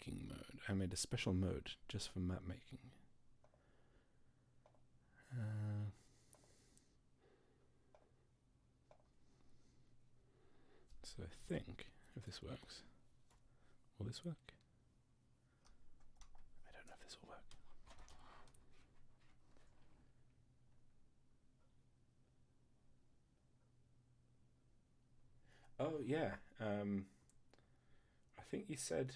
making mode. I made a special mode just for map making. So I think if this works, will this work? I don't know if this will work. Oh yeah. I think you said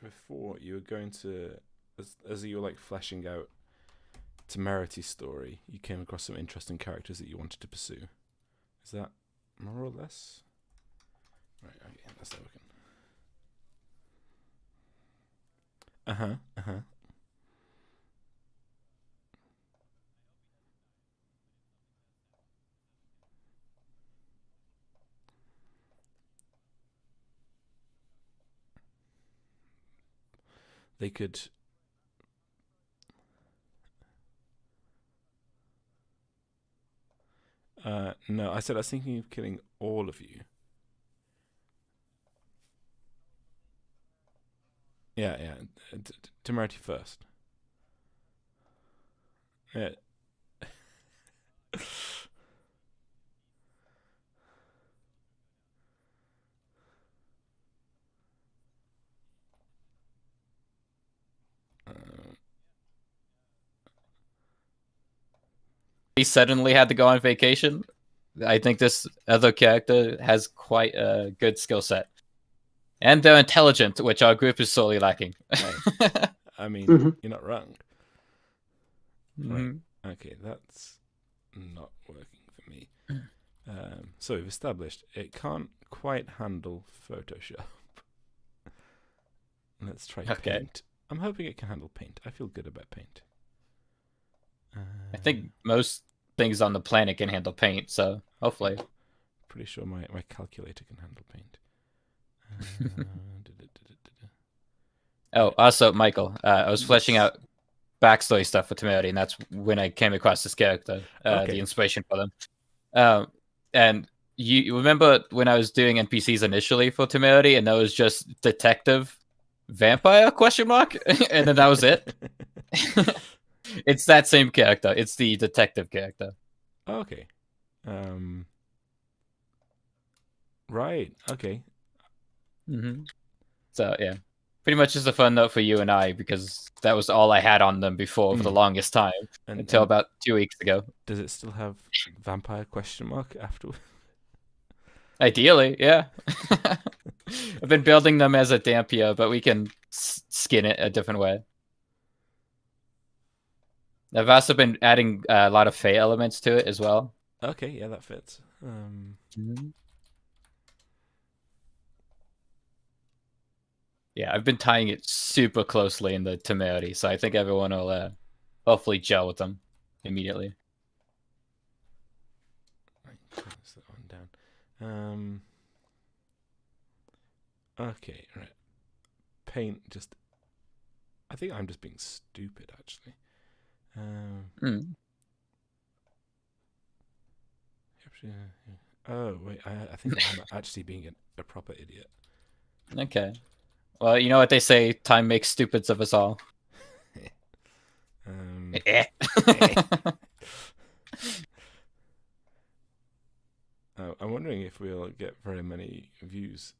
before you were going to, as you were like fleshing out Temerity's story, you came across some interesting characters that you wanted to pursue. Is that more or less? Right, okay, that's not working. They could. No, I said I was thinking of killing all of you. Yeah. Temerity first. Yeah. He suddenly had to go on vacation. I think this other character has quite a good skill set. And they're intelligent, which our group is sorely lacking. Right. I mean, you're not wrong. Right. Okay, that's not working for me. So we've established it can't quite handle Photoshop. Let's try Paint. I'm hoping it can handle Paint. I feel good about Paint. I think most things on the planet can handle Paint, so hopefully. Pretty sure my calculator can handle Paint. Oh, also, Michael, I was fleshing out backstory stuff for Temerity, and that's when I came across this character, the inspiration for them. And you remember when I was doing NPCs initially for Temerity, and that was just detective vampire ? And then that was it. It's that same character. It's the detective character. Okay. Right. Okay. So yeah, pretty much just a fun note for you and I, because that was all I had on them before for the longest time until about 2 weeks ago. Does it still have vampire ? Afterwards? Ideally, yeah. I've been building them as a Dampier, but we can skin it a different way. I've also been adding a lot of Fey elements to it as well. Okay, yeah, that fits. Yeah, I've been tying it super closely in the Temerity, so I think everyone will hopefully gel with them immediately. Right, close that one down. Okay, right. Paint just... I think I'm just being stupid, actually. Oh, wait, I think I'm actually being a proper idiot. Okay. Well, you know what they say, time makes stupids of us all. I'm wondering if we'll get very many views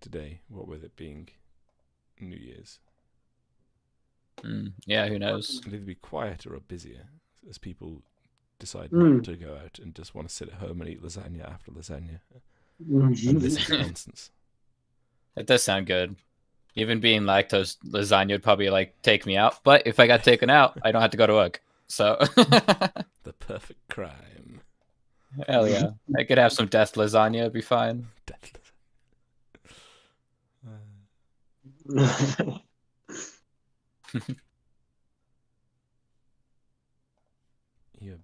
today, what with it being New Year's. Yeah, who knows? It'll either be quieter or busier as people decide not to go out and just want to sit at home and eat lasagna after lasagna and listen to nonsense. It does sound good. Even being lactose, lasagna would probably like take me out. But if I got taken out, I don't have to go to work. So the perfect crime. Hell yeah! I could have some death lasagna. It'd be fine.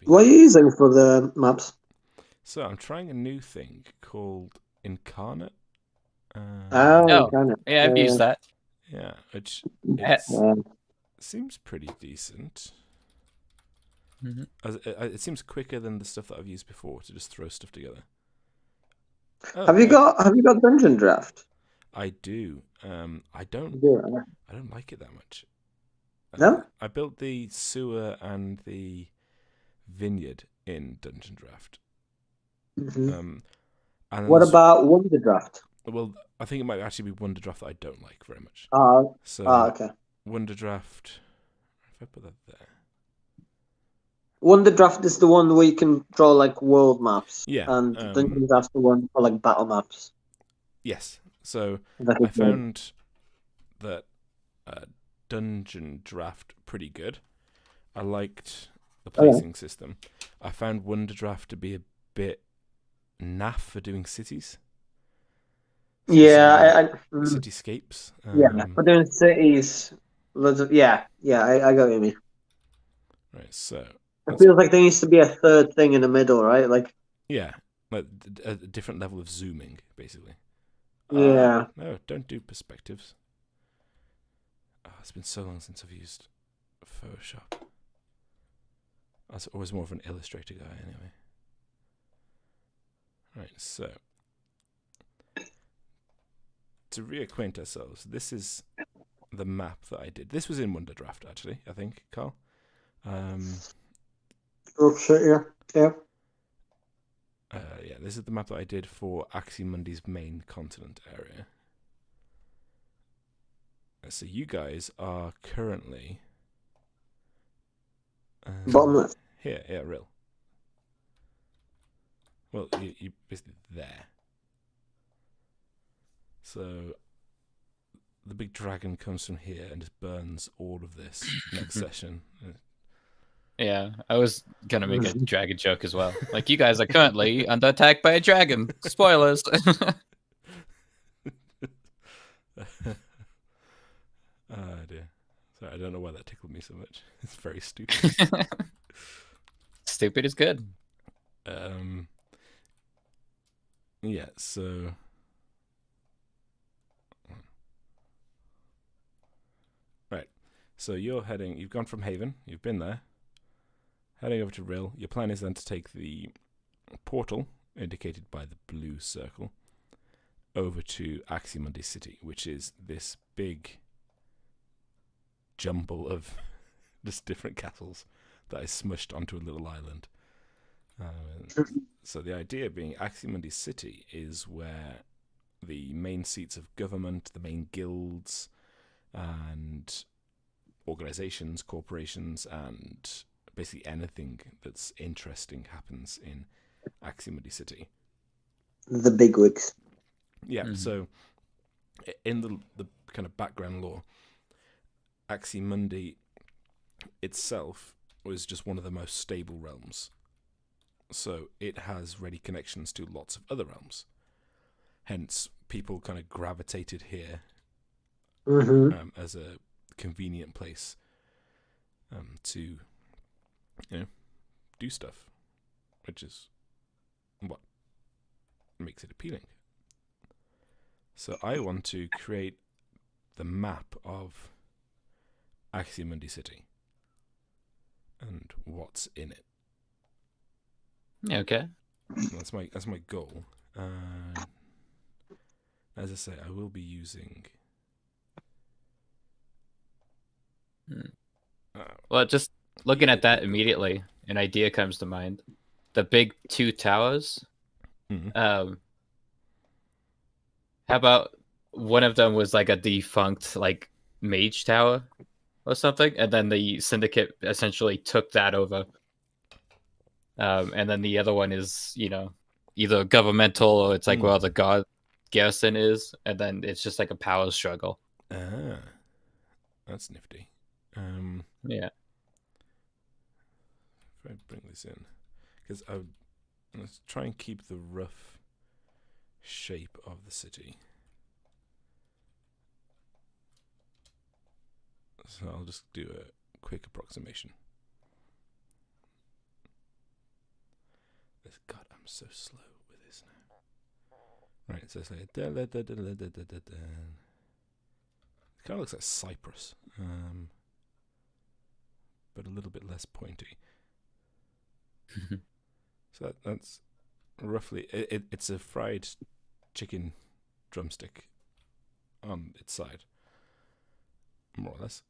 What are you using for the maps? So I'm trying a new thing called Incarnate. Incarnate. Yeah, I've used that. Yeah, which seems pretty decent. It seems quicker than the stuff that I've used before to just throw stuff together. Have you got Dungeon Draft? I do. I don't like it that much. No? I built the sewer and the vineyard in Dungeon Draft. Mm-hmm. And What about Wonder Draft? Well, I think it might actually be Wonder Draft that I don't like very much. Okay. Wonder Draft. If I put that there. Wonder Draft is the one where you can draw like world maps. Yeah. And Dungeon Draft's the one for like battle maps. Yes. So Like I found that Dungeon Draft pretty good. I liked the placing system. I found Wonder Draft to be a bit naff for doing cities. Cityscapes. For doing cities. I got what you mean. Right, so it feels like there needs to be a third thing in the middle, right? Like a different level of zooming, basically. Yeah. No, don't do perspectives. It's been so long since I've used Photoshop. I was always more of an Illustrator guy, anyway. Right, so to reacquaint ourselves, this is the map that I did. This was in Wonder Draft, actually, I think, Carl. Oh shit! Yeah. This is the map that I did for Aximundi's main continent area. So you guys are currently bottom left. Here, real. Well, you basically there. So the big dragon comes from here and just burns all of this next session. Yeah, I was gonna make a dragon joke as well. Like, you guys are currently under attack by a dragon. Spoilers. Oh dear. Sorry, I don't know why that tickled me so much. It's very stupid. Stupid is good. Yeah, so right. So you've gone from Haven, you've been there. Heading over to Rill. Your plan is then to take the portal, indicated by the blue circle, over to Aximundi City, which is this big jumble of just different castles that is smushed onto a little island. So the idea being Aximundi City is where the main seats of government, the main guilds, and organizations, corporations, and basically anything that's interesting happens in Aximundi City. The bigwigs. Yeah, so in the kind of background lore, Aximundi itself was just one of the most stable realms. So it has ready connections to lots of other realms. Hence, people kind of gravitated here as a convenient place to, do stuff, which is what makes it appealing. So I want to create the map of Aximundi City and what's in it. Okay. That's my goal. As I say, I will be using. Well, just looking at that immediately, an idea comes to mind. The big two towers. How about one of them was like a defunct like mage tower or something, and then the syndicate essentially took that over. And then the other one is, either governmental or it's like where the god garrison is, and then it's just like a power struggle. That's nifty. Yeah. If I bring this in, because let's try and keep the rough shape of the city. So I'll just do a quick approximation. God, I'm so slow with this now. Right, so it's like it kind of looks like Cyprus, but a little bit less pointy. So that's roughly it's a fried chicken drumstick on its side, more or less.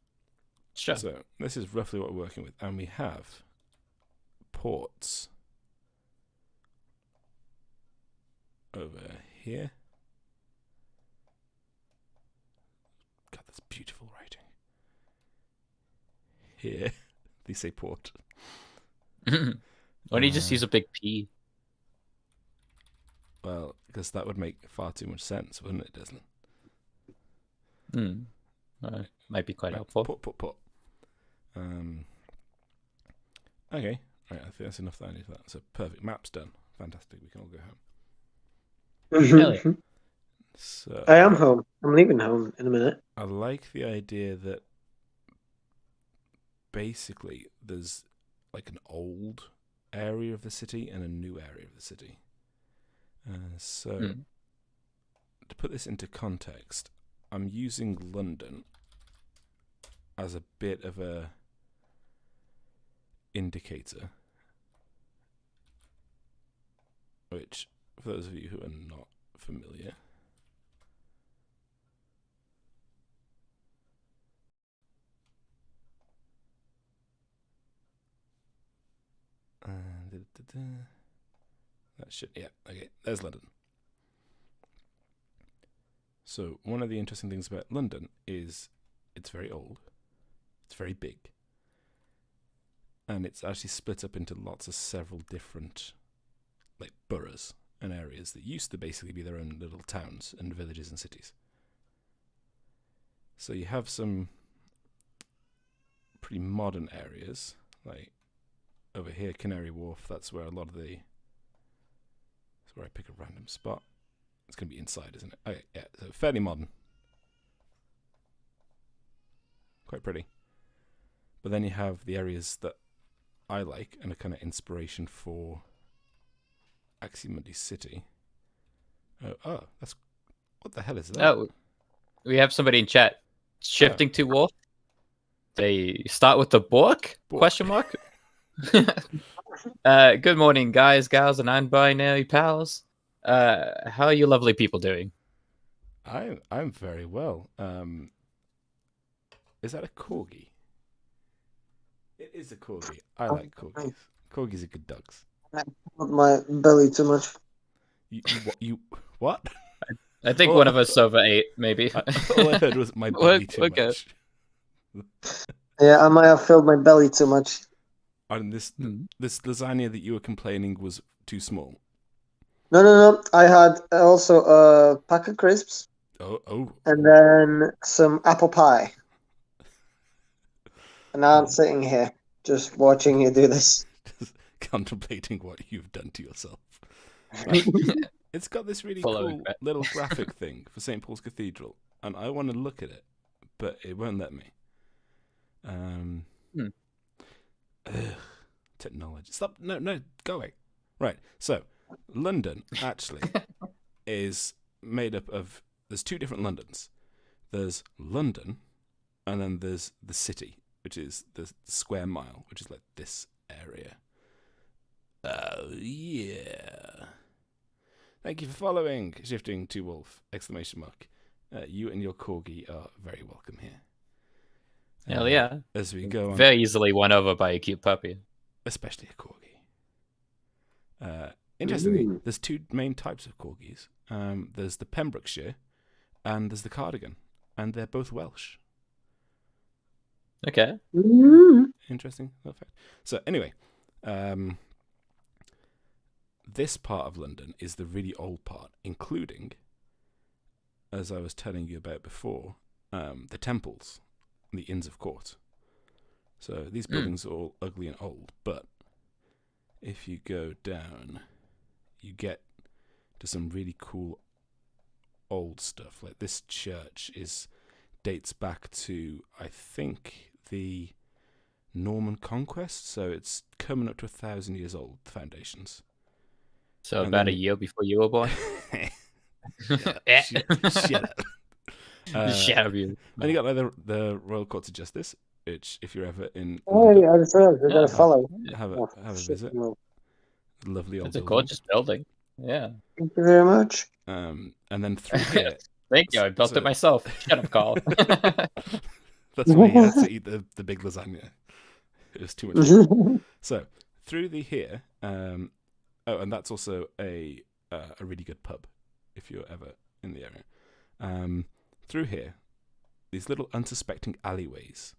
Sure. So this is roughly what we're working with, and we have ports over here. God, that's beautiful writing. Here, they say port. Why don't you just use a big P? Well, because that would make far too much sense, wouldn't it, Deslin? Might be quite helpful. Port. Okay, right. I think that's enough that I need for that. So perfect. Map's done. Fantastic. We can all go home. Hell yeah. So I am home. I'm leaving home in a minute. I like the idea that basically there's like an old area of the city and a new area of the city. To put this into context, I'm using London as a bit of a indicator, which, for those of you who are not familiar, that should, yeah, okay, there's London. So one of the interesting things about London is it's very old, it's very big, and it's actually split up into lots of several different like boroughs and areas that used to basically be their own little towns and villages and cities. So you have some pretty modern areas, like over here, Canary Wharf. That's where a lot of the. That's where I pick a random spot. It's going to be inside, isn't it? Okay, yeah, so fairly modern. Quite pretty. But then you have the areas that I like and a kind of inspiration for Aximundi City. Oh, that's... What the hell is that? Oh, we have somebody in chat. Shifting to Wolf. They start with the book? Question mark? Good morning, guys, gals, and non-binary pals. How are you lovely people doing? I'm very well. Is that a corgi? It is a corgi. I like corgis. Corgis are good dogs. My belly too much. You what? I think one of us overate, maybe. All I heard was my belly too much. Yeah, I might have filled my belly too much. And this lasagna that you were complaining was too small. No. I had also a pack of crisps. Oh. And then some apple pie. And now I'm sitting here just watching you do this. Just contemplating what you've done to yourself. Right. It's got this really cool little graphic thing for St. Paul's Cathedral, and I want to look at it, but it won't let me. Technology. Stop. No, go away. Right. So, London actually is made up of... There's two different Londons. There's London, and then there's the city, which is the square mile, which is like this area. Oh, yeah. Thank you for following, Shifting to Wolf, ! You and your corgi are very welcome here. Hell yeah. As we go on. Very easily won over by a cute puppy. Especially a corgi. Interestingly, there's two main types of corgis. There's the Pembrokeshire and there's the Cardigan. And they're both Welsh. Okay. Interesting. Fact. So anyway, this part of London is the really old part, including, as I was telling you about before, the temples and the Inns of Court. So these buildings are all ugly and old, but if you go down, you get to some really cool old stuff. Like this church dates back to, I think, the Norman conquest, so it's coming up to 1,000 years old, the foundations. So about a year before you were born? Shut up. Shut up, you. And you got like the Royal Courts of Justice, which if you're ever in London, I just realized we're going to follow. Have a visit. Lovely old It's a gorgeous building. Yeah. Thank you very much. And then through here, Thank you. I built it myself. Shut up, Carl. That's why he had to eat the big lasagna. It was too much fun. So through the here, oh, and that's also a really good pub if you're ever in the area. Through here, these little unsuspecting alleyways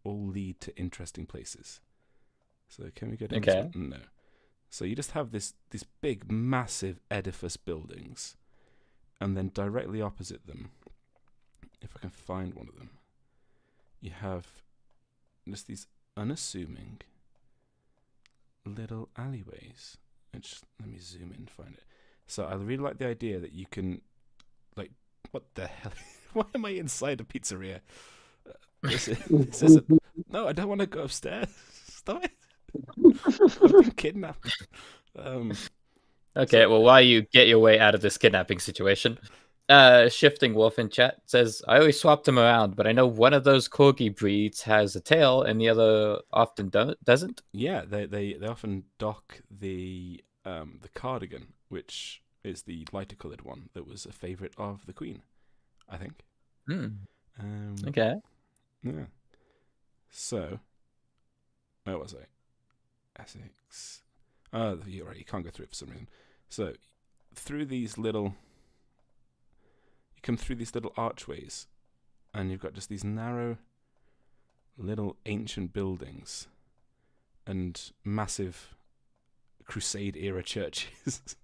all lead to interesting places. So can we go down this one? No. So you just have these big, massive edifice buildings, and then directly opposite them, if I can find one of them, you have just these unassuming little alleyways. Let me zoom in and find it. So I really like the idea that you can, like, what the hell? Why am I inside a pizzeria? This isn't. No, I don't want to go upstairs. Stop it. I've been kidnapped. Okay, well, while you get your way out of this kidnapping situation, Shifting Wolf in chat says, I always swap them around, but I know one of those corgi breeds has a tail and the other often doesn't. Yeah, they often dock the cardigan, which is the lighter coloured one that was a favourite of the Queen, I think. Okay. Yeah. So, where was I? Essex. Oh, you're right. You can't go through it for some reason. So, you come through these little archways, and you've got just these narrow, little ancient buildings, and massive Crusade era churches.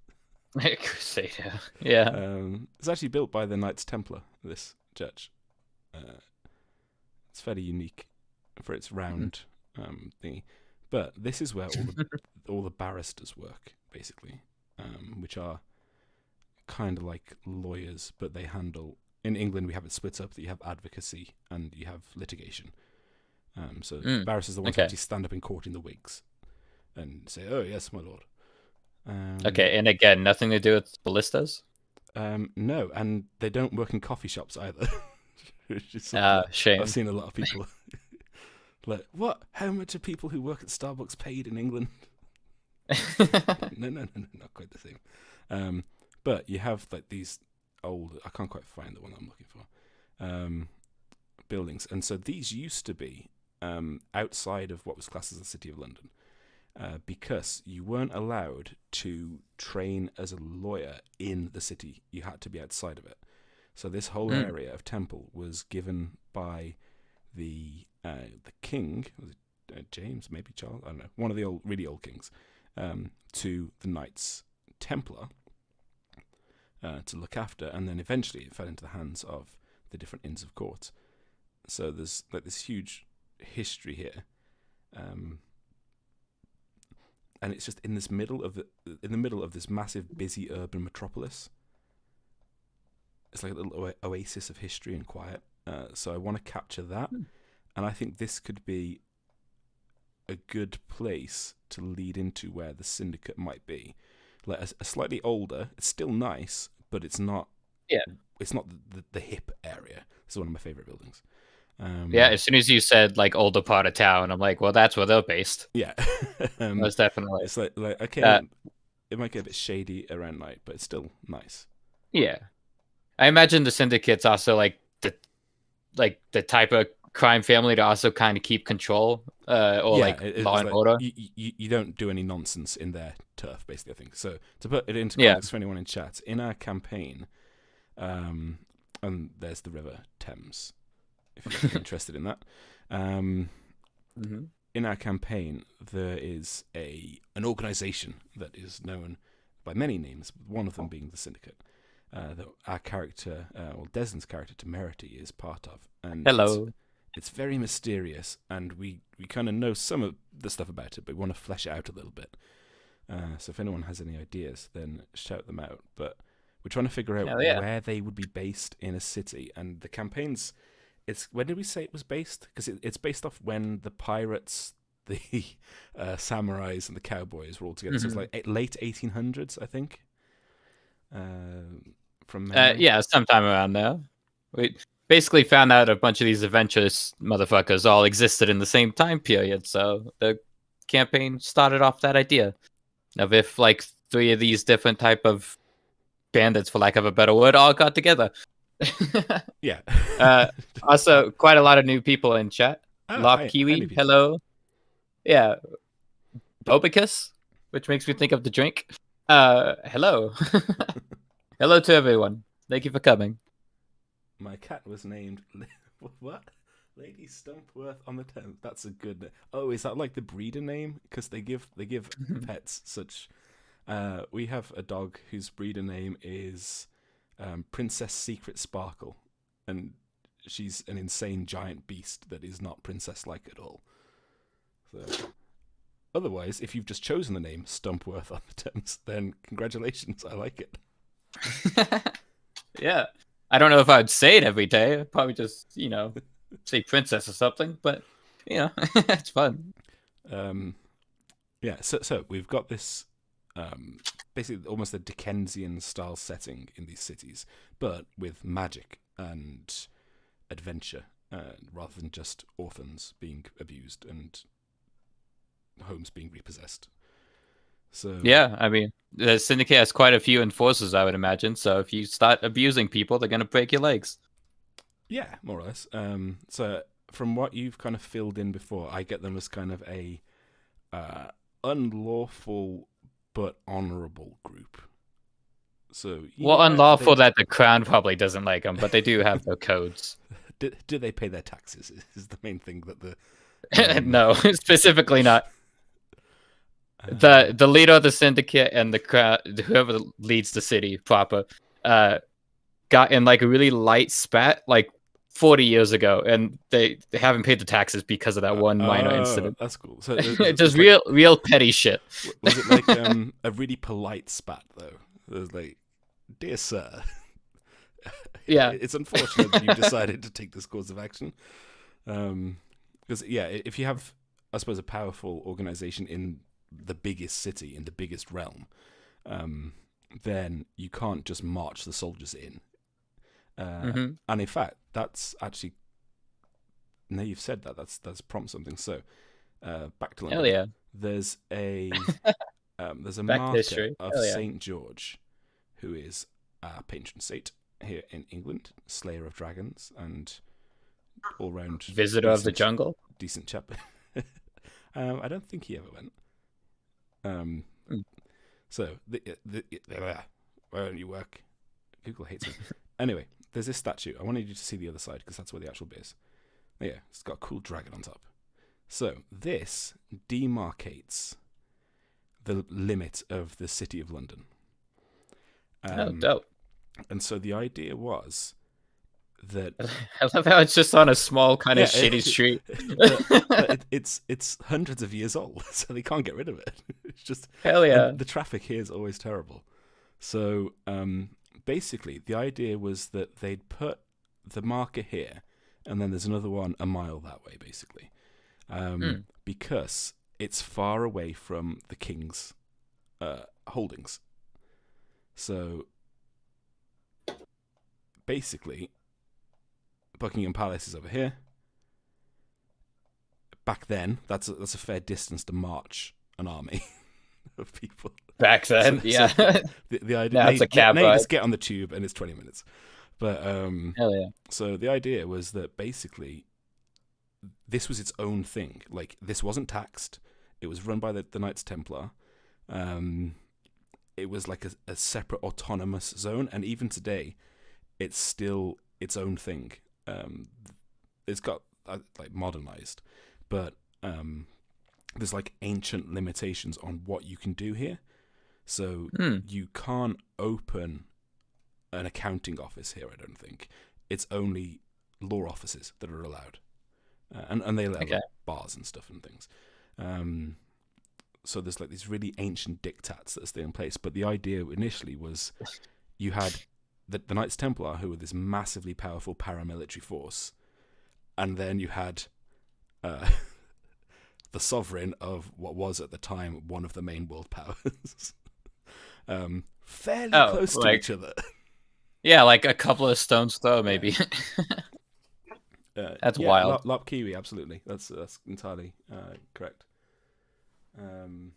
Crusade, yeah. It's actually built by the Knights Templar. This church. It's fairly unique for its round thingy. But this is where all the barristers work, basically, which are kind of like lawyers, but they handle. In England, we have it split up that you have advocacy and you have litigation. So barristers are the ones who actually stand up in court in the wigs and say, "Oh yes, my lord." Okay, and again, nothing to do with ballistas. No, and they don't work in coffee shops either. Shame. I've seen a lot of people. Like, what? How much are people who work at Starbucks paid in England? No, not quite the same. But you have like these old, I can't quite find the one I'm looking for, buildings. And so these used to be outside of what was classed as the City of London, because you weren't allowed to train as a lawyer in the city. You had to be outside of it. So this whole area of Temple was given by the king, was it James, maybe Charles, I don't know, one of the really old kings, to the Knights Templar to look after, and then eventually it fell into the hands of the different Inns of Court. So there's like this huge history here, and it's just in the middle of this massive, busy urban metropolis. It's like a little oasis of history and quiet. So I want to capture that. And I think this could be a good place to lead into where the syndicate might be. Like a slightly older, it's still nice, but it's not. Yeah. It's not the hip area. This is one of my favorite buildings. Yeah, as soon as you said like older part of town, I'm like, well, that's where they're based. Yeah, most definitely. It's like okay, it might get a bit shady around night, but it's still nice. Yeah, I imagine the syndicate's also like the type of crime family to also kind of keep control, or law and order. You don't do any nonsense in their turf, basically. I think so. To put it into context for anyone in chat, in our campaign, and there's the River Thames, if you're interested in that. In our campaign, there is an organisation that is known by many names, one of them being the Syndicate. That our character, Deslin's character, Temerity, is part of. And hello. It's very mysterious, and we kind of know some of the stuff about it, but we want to flesh it out a little bit. So if anyone has any ideas, then shout them out. But we're trying to figure out where they would be based in a city. And the campaign's... when did we say it was based? Because it's based off when the pirates, the samurais, and the cowboys were all together. So it's like late 1800s, I think. From memory. Sometime around there. We basically found out a bunch of these adventurous motherfuckers all existed in the same time period, so the campaign started off that idea of if like three of these different type of bandits, for lack of a better word, all got together, Yeah. Also, quite a lot of new people in chat. Lop Hi, Kiwi, new people. hello. Yeah. Bobicus, which makes me think of the drink. Hello. Hello to everyone. Thank you for coming. My cat was named what? Lady Stumpworth on the Thames. That's a good name. Oh, is that like the breeder name? Because they give pets such. We have a dog whose breeder name is Princess Secret Sparkle, and she's an insane giant beast that is not princess-like at all. So, otherwise, if you've just chosen the name Stumpworth on the Thames, then congratulations. I like it. Yeah. I don't know if I'd say it every day. I'd probably just, say princess or something, but, it's fun. Yeah, so we've got this basically almost a Dickensian style setting in these cities, but with magic and adventure rather than just orphans being abused and homes being repossessed. So yeah, I mean, the Syndicate has quite a few enforcers, I would imagine. So if you start abusing people, they're going to break your legs. Yeah, more or less. So from what you've kind of filled in before, I get them as kind of a unlawful but honourable group. So unlawful that the crown probably doesn't like them, but they do have their codes. Do they pay their taxes? Is the main thing that the no, specifically not. The leader of the Syndicate and the crown, whoever leads the city proper, got in like a really light spat like 40 years ago, and they haven't paid the taxes because of that one minor incident. That's cool. So just real petty shit. Was it like a really polite spat though? It was like, dear sir, yeah, it's unfortunate that you decided to take this course of action. Because if you have, I suppose, a powerful organization in the biggest city in the biggest realm, then you can't just march the soldiers in. And in fact, that's actually, now you've said that's prompt something. So back to London. Hell yeah. There's a Back marker of St. George, who is our patron saint here in England, slayer of dragons and all round visitor of the jungle, decent chap. I don't think he ever went. So where don't you work? Google hates it. Anyway, there's this statue. I wanted you to see the other side because that's where the actual bit is. Yeah, it's got a cool dragon on top. So this demarcates the limit of the city of London. Dope. And so the idea was that I love how it's just on a small kind of shitty street. It's hundreds of years old, so they can't get rid of it. It's just hell yeah. The traffic here is always terrible. So basically, the idea was that they'd put the marker here, and then there's another one a mile that way, basically, because it's far away from the king's holdings. So basically, Buckingham Palace is over here. Back then, that's a fair distance to march an army of people. Back then, So the idea now it's a cab now you ride. just get on the tube and it's 20 minutes. But hell yeah. So the idea was that basically this was its own thing. Like, this wasn't taxed. It was run by the Knights Templar. It was like a separate autonomous zone, and even today, it's still its own thing. It's got like modernized, but there's like ancient limitations on what you can do here. So you can't open an accounting office here, I don't think. It's only law offices that are allowed. And they allow like bars and stuff and things. So there's like these really ancient diktats that are still in place. But the idea initially was you had the Knights Templar, who were this massively powerful paramilitary force. And then you had the sovereign of what was at the time one of the main world powers. Fairly close to each other. Yeah, like a couple of stones throw, maybe. That's wild. Lop Kiwi, absolutely. That's entirely correct. I'm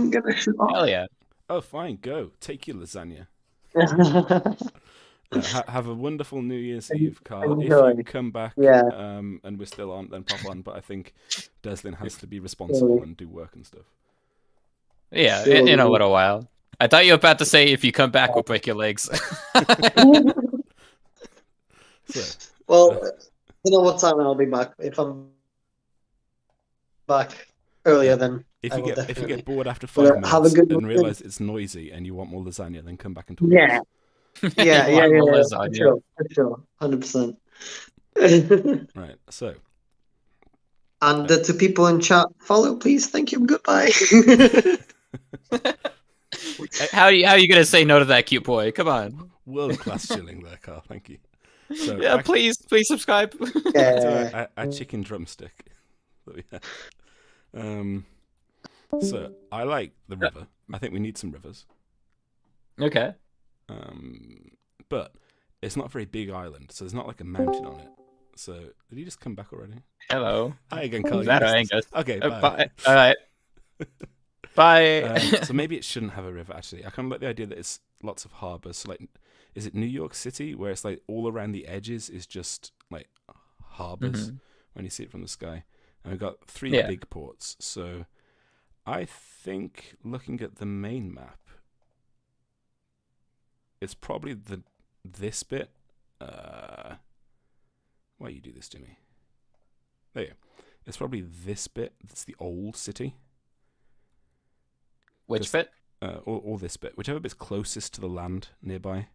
gonna shoot off. Hell yeah. Oh, fine, go. Take your lasagna. Have a wonderful New Year's Eve, Carl. Enjoy. If you come back, Yeah. and we're still on, then pop on. But I think Deslin has to be responsible and do work and stuff. Yeah, in a little while. I thought you were about to say if you come back, we'll break your legs. Well, you know what time I'll be back. If I'm back earlier, then if you get bored after Well, 5 have a minutes good and one. realize it's noisy and you want more lasagna, then come back and talk. Yeah. Yeah, You want more for lasagna. sure, 100%. Right. So, And to people in chat, follow, please. Thank you. Goodbye. How are you gonna say no to that cute boy? Come on. world-class chilling there, Carl. Thank you. So Yeah, please subscribe. back to our chicken drumstick that we had. So I like the river. I think we need some rivers. Okay. But it's not a very big island, so there's not like a mountain on it. So did he just come back already? Hello. Hi again, Carl. Is that Angus? Okay, bye. Bye. All right. Bye. So maybe it shouldn't have a river. Actually, I kind of like the idea that it's lots of harbors. So like, is it New York City where it's like all around the edges is just like harbors when you see it from the sky? And we've got 3 big ports. So I think looking at the main map, it's probably this bit. Why you do this to me? There you go. It's probably this bit. It's the old city. Which bit? Or this bit. Whichever bit's closest to the land nearby.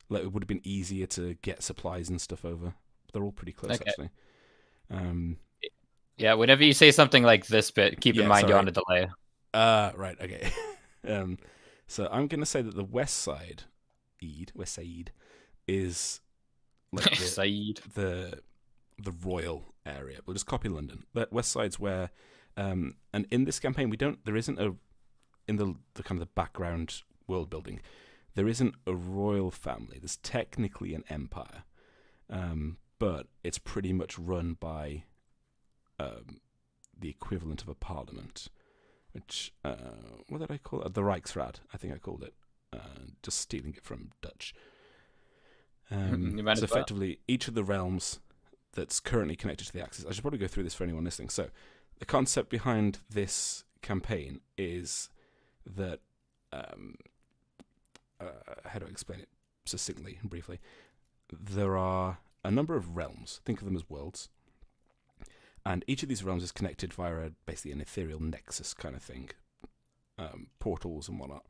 Like, it would have been easier to get supplies and stuff over. They're all pretty close, actually. Yeah, whenever you say something like this bit, keep in mind you're on a delay. Right, okay. So I'm going to say that the West Side is like the royal area. We'll just copy London. The West Side's where, and in this campaign there isn't in the kind of the background world building, there isn't a royal family. There's technically an empire, but it's pretty much run by the equivalent of a parliament, which what did I call it? The Reichsrat, I think I called it. Just stealing it from Dutch. So effectively, each of the realms that's currently connected to the Axis. I should probably go through this for anyone listening. So, the concept behind this campaign is that how do I explain it succinctly and briefly? There are a number of realms. Think of them as worlds. And each of these realms is connected via basically an ethereal nexus kind of thing, portals and whatnot,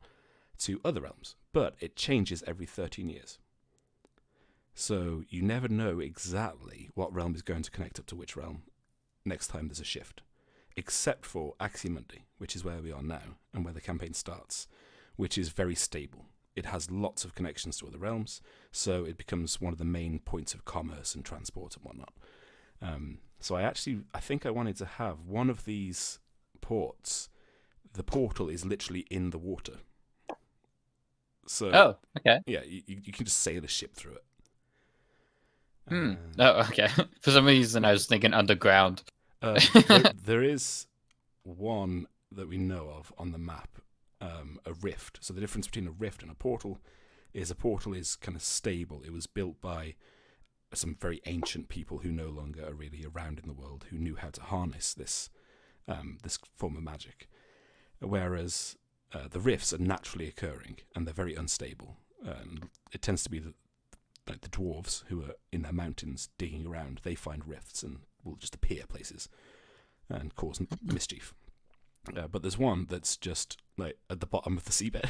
to other realms. But it changes every 13 years. So you never know exactly what realm is going to connect up to which realm next time there's a shift. Except for Aximundi, which is where we are now, and where the campaign starts, which is very stable. It has lots of connections to other realms, so it becomes one of the main points of commerce and transport and whatnot. So I think I wanted to have one of these ports. The portal is literally in the water. So, okay. Yeah, you can just sail a ship through it. Okay. For some reason, I was thinking underground. There is one that we know of on the map, a rift. So the difference between a rift and a portal is kind of stable. It was built by some very ancient people who no longer are really around in the world, who knew how to harness this form of magic. Whereas the rifts are naturally occurring and they're very unstable. It tends to be the dwarves who are in their mountains digging around. They find rifts and will just appear places and cause mischief. But there's one that's just like at the bottom of the seabed.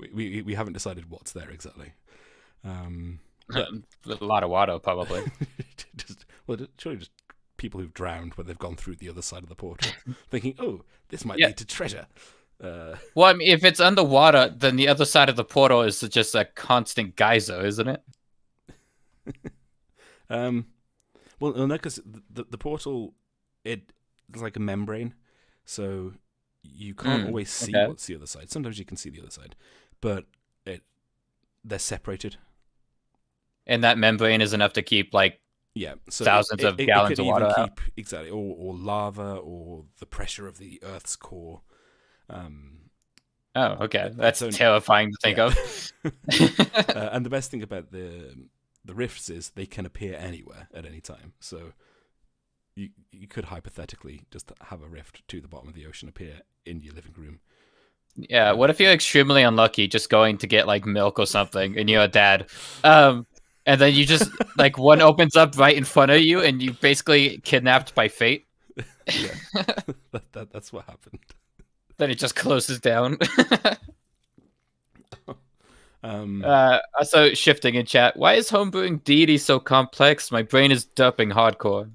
We haven't decided what's there exactly. A lot of water, probably. Surely just people who've drowned when they've gone through the other side of the portal, thinking, "Oh, this might lead to treasure." Well, I mean, if it's underwater, then the other side of the portal is just a constant geyser, isn't it? Well, no, because the portal, it's like a membrane, so you can't always see what's the other side. Sometimes you can see the other side, but they're separated. And that membrane is enough to keep so thousands of gallons of water out. Exactly, or lava, or the pressure of the Earth's core. Oh, okay. That's only, terrifying to think of. And the best thing about the rifts is they can appear anywhere at any time. So you could hypothetically just have a rift to the bottom of the ocean appear in your living room. Yeah, what if you're extremely unlucky just going to get like milk or something and you're a dad? And then you just like one opens up right in front of you and you basically kidnapped by fate. Yeah. That's what happened. Then it just closes down. Also shifting in chat. Why is homebrewing deity so complex? My brain is dumping hardcore.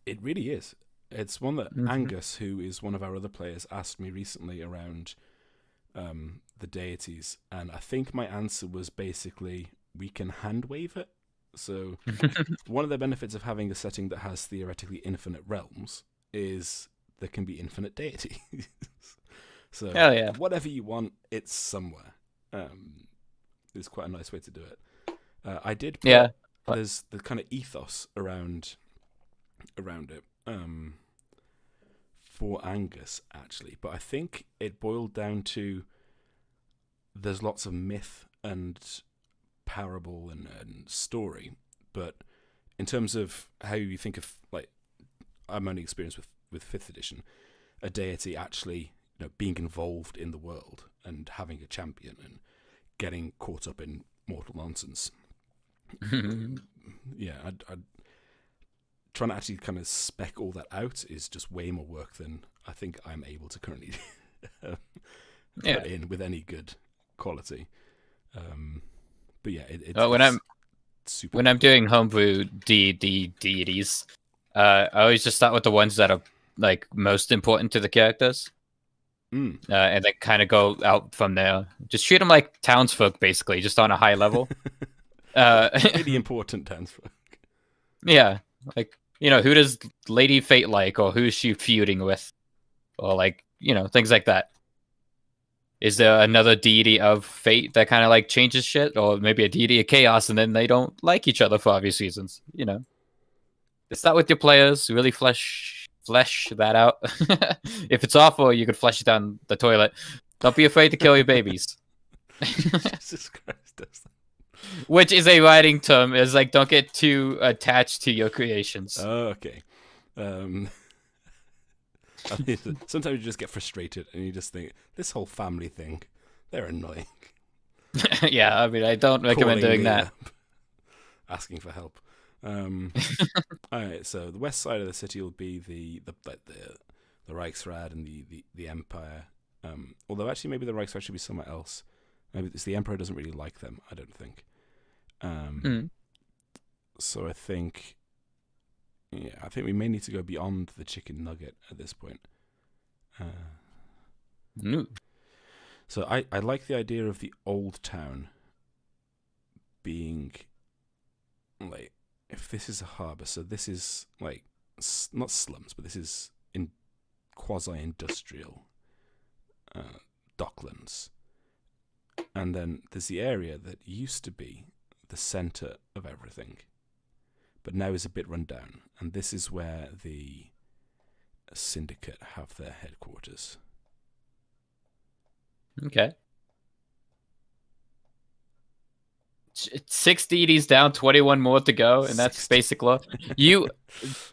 It really is. It's one that Angus, who is one of our other players, asked me recently around the deities, and I think my answer was basically we can hand wave it. So one of the benefits of having a setting that has theoretically infinite realms is there can be infinite deities. So hell yeah. Whatever you want, it's somewhere. It's quite a nice way to do it. I did put, there's the kind of ethos around it for Angus, actually, but I think it boiled down to there's lots of myth and parable and story, but in terms of how you think of, like, I'm only experienced with 5th edition, a deity actually being involved in the world and having a champion and getting caught up in mortal nonsense. Yeah, I'd trying to actually kind of spec all that out is just way more work than I think I'm able to currently put in with any good quality. But yeah, when I'm doing homebrew deities, I always just start with the ones that are like most important to the characters, and then kind of go out from there. Just treat them like townsfolk, basically, just on a high level. Really important townsfolk. Yeah, like, who does Lady Fate like, or who is she feuding with, or like, things like that. Is there another deity of fate that kind of like changes shit, or maybe a deity of chaos, and then they don't like each other for obvious reasons? Start with your players, really flesh that out. If it's awful, you could flush it down the toilet. Don't be afraid to kill your babies. Jesus Christ. Which is a writing term, is like, don't get too attached to your creations. Oh, okay. I mean, sometimes you just get frustrated and you just think, this whole family thing, they're annoying. Yeah, I mean, I don't recommend doing that. Asking for help. All right, so the west side of the city will be the Reichsrat and the Empire. Although actually maybe the Reichsrat should be somewhere else. Maybe it's the Emperor doesn't really like them, I don't think. So I think we may need to go beyond the chicken nugget at this point. So I like the idea of the old town being like, if this is a harbour, so this is like not slums, but this is in quasi-industrial docklands. And then there's the area that used to be the centre of everything, but now is a bit run down. And this is where the syndicate have their headquarters. Okay. 6 deities down, 21 more to go, and that's basic law. If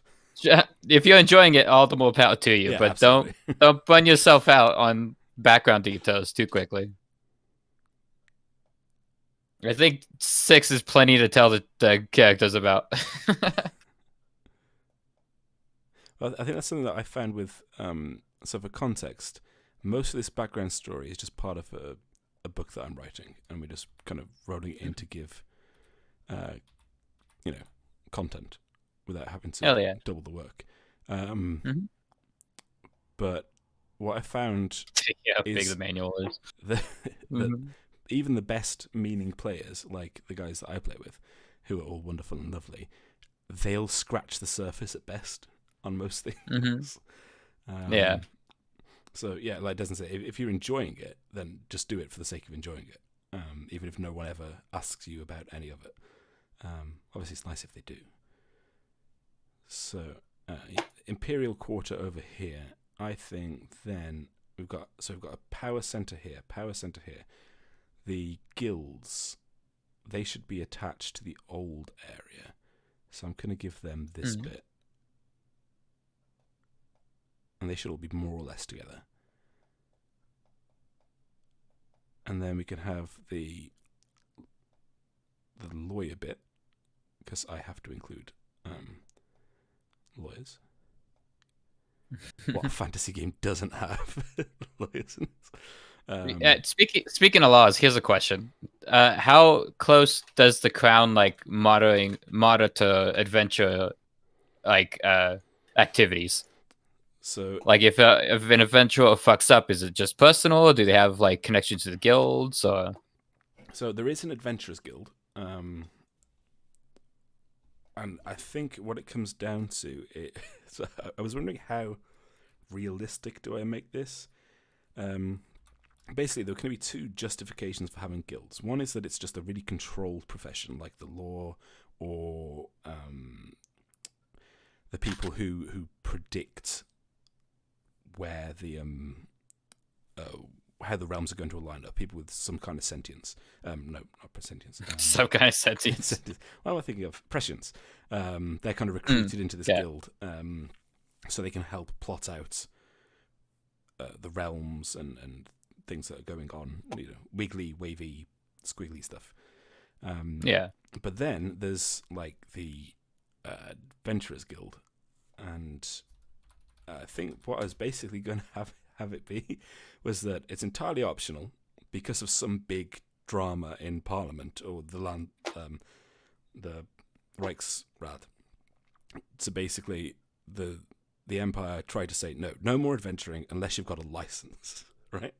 you're enjoying it, all the more power to you, but absolutely. don't burn yourself out on background details too quickly. I think 6 is plenty to tell the characters about. Well, I think that's something that I found with, so for context, most of this background story is just part of a book that I'm writing, and we're just kind of rolling it in to give, content without having to double the work. But what I found how big the manual is. Even the best meaning players, like the guys that I play with, who are all wonderful and lovely, they'll scratch the surface at best on most things. So yeah, like Deslin said, if you're enjoying it, then just do it for the sake of enjoying it, even if no one ever asks you about any of it. Obviously, it's nice if they do. So Imperial Quarter over here, I think then we've got a power center here, power center here. The guilds, they should be attached to the old area, so I'm going to give them this bit, and they should all be more or less together. And then we can have the lawyer bit, because I have to include lawyers. What fantasy game doesn't have lawyers? Speaking of laws, here's a question: how close does the crown monitor adventure activities? So, if an adventurer fucks up, is it just personal, or do they have connections to the guilds? Or so there is an adventurers guild, and I think what it comes down to, so I was wondering how realistic do I make this. Basically, there can be two justifications for having guilds. One is that it's just a really controlled profession, like the law, or the people who predict where the how the realms are going to align up. People with some kind of sentience. No, not sentience. Some kind of sentience. What am I thinking of? Prescience. They're kind of recruited into this guild, so they can help plot out the realms and things that are going on. Wiggly, wavy, squiggly stuff. But then there's the Adventurers Guild, and I think what I was basically going to have it be was that it's entirely optional because of some big drama in Parliament or the Reichsrat. So basically, the Empire tried to say no more adventuring unless you've got a license, right?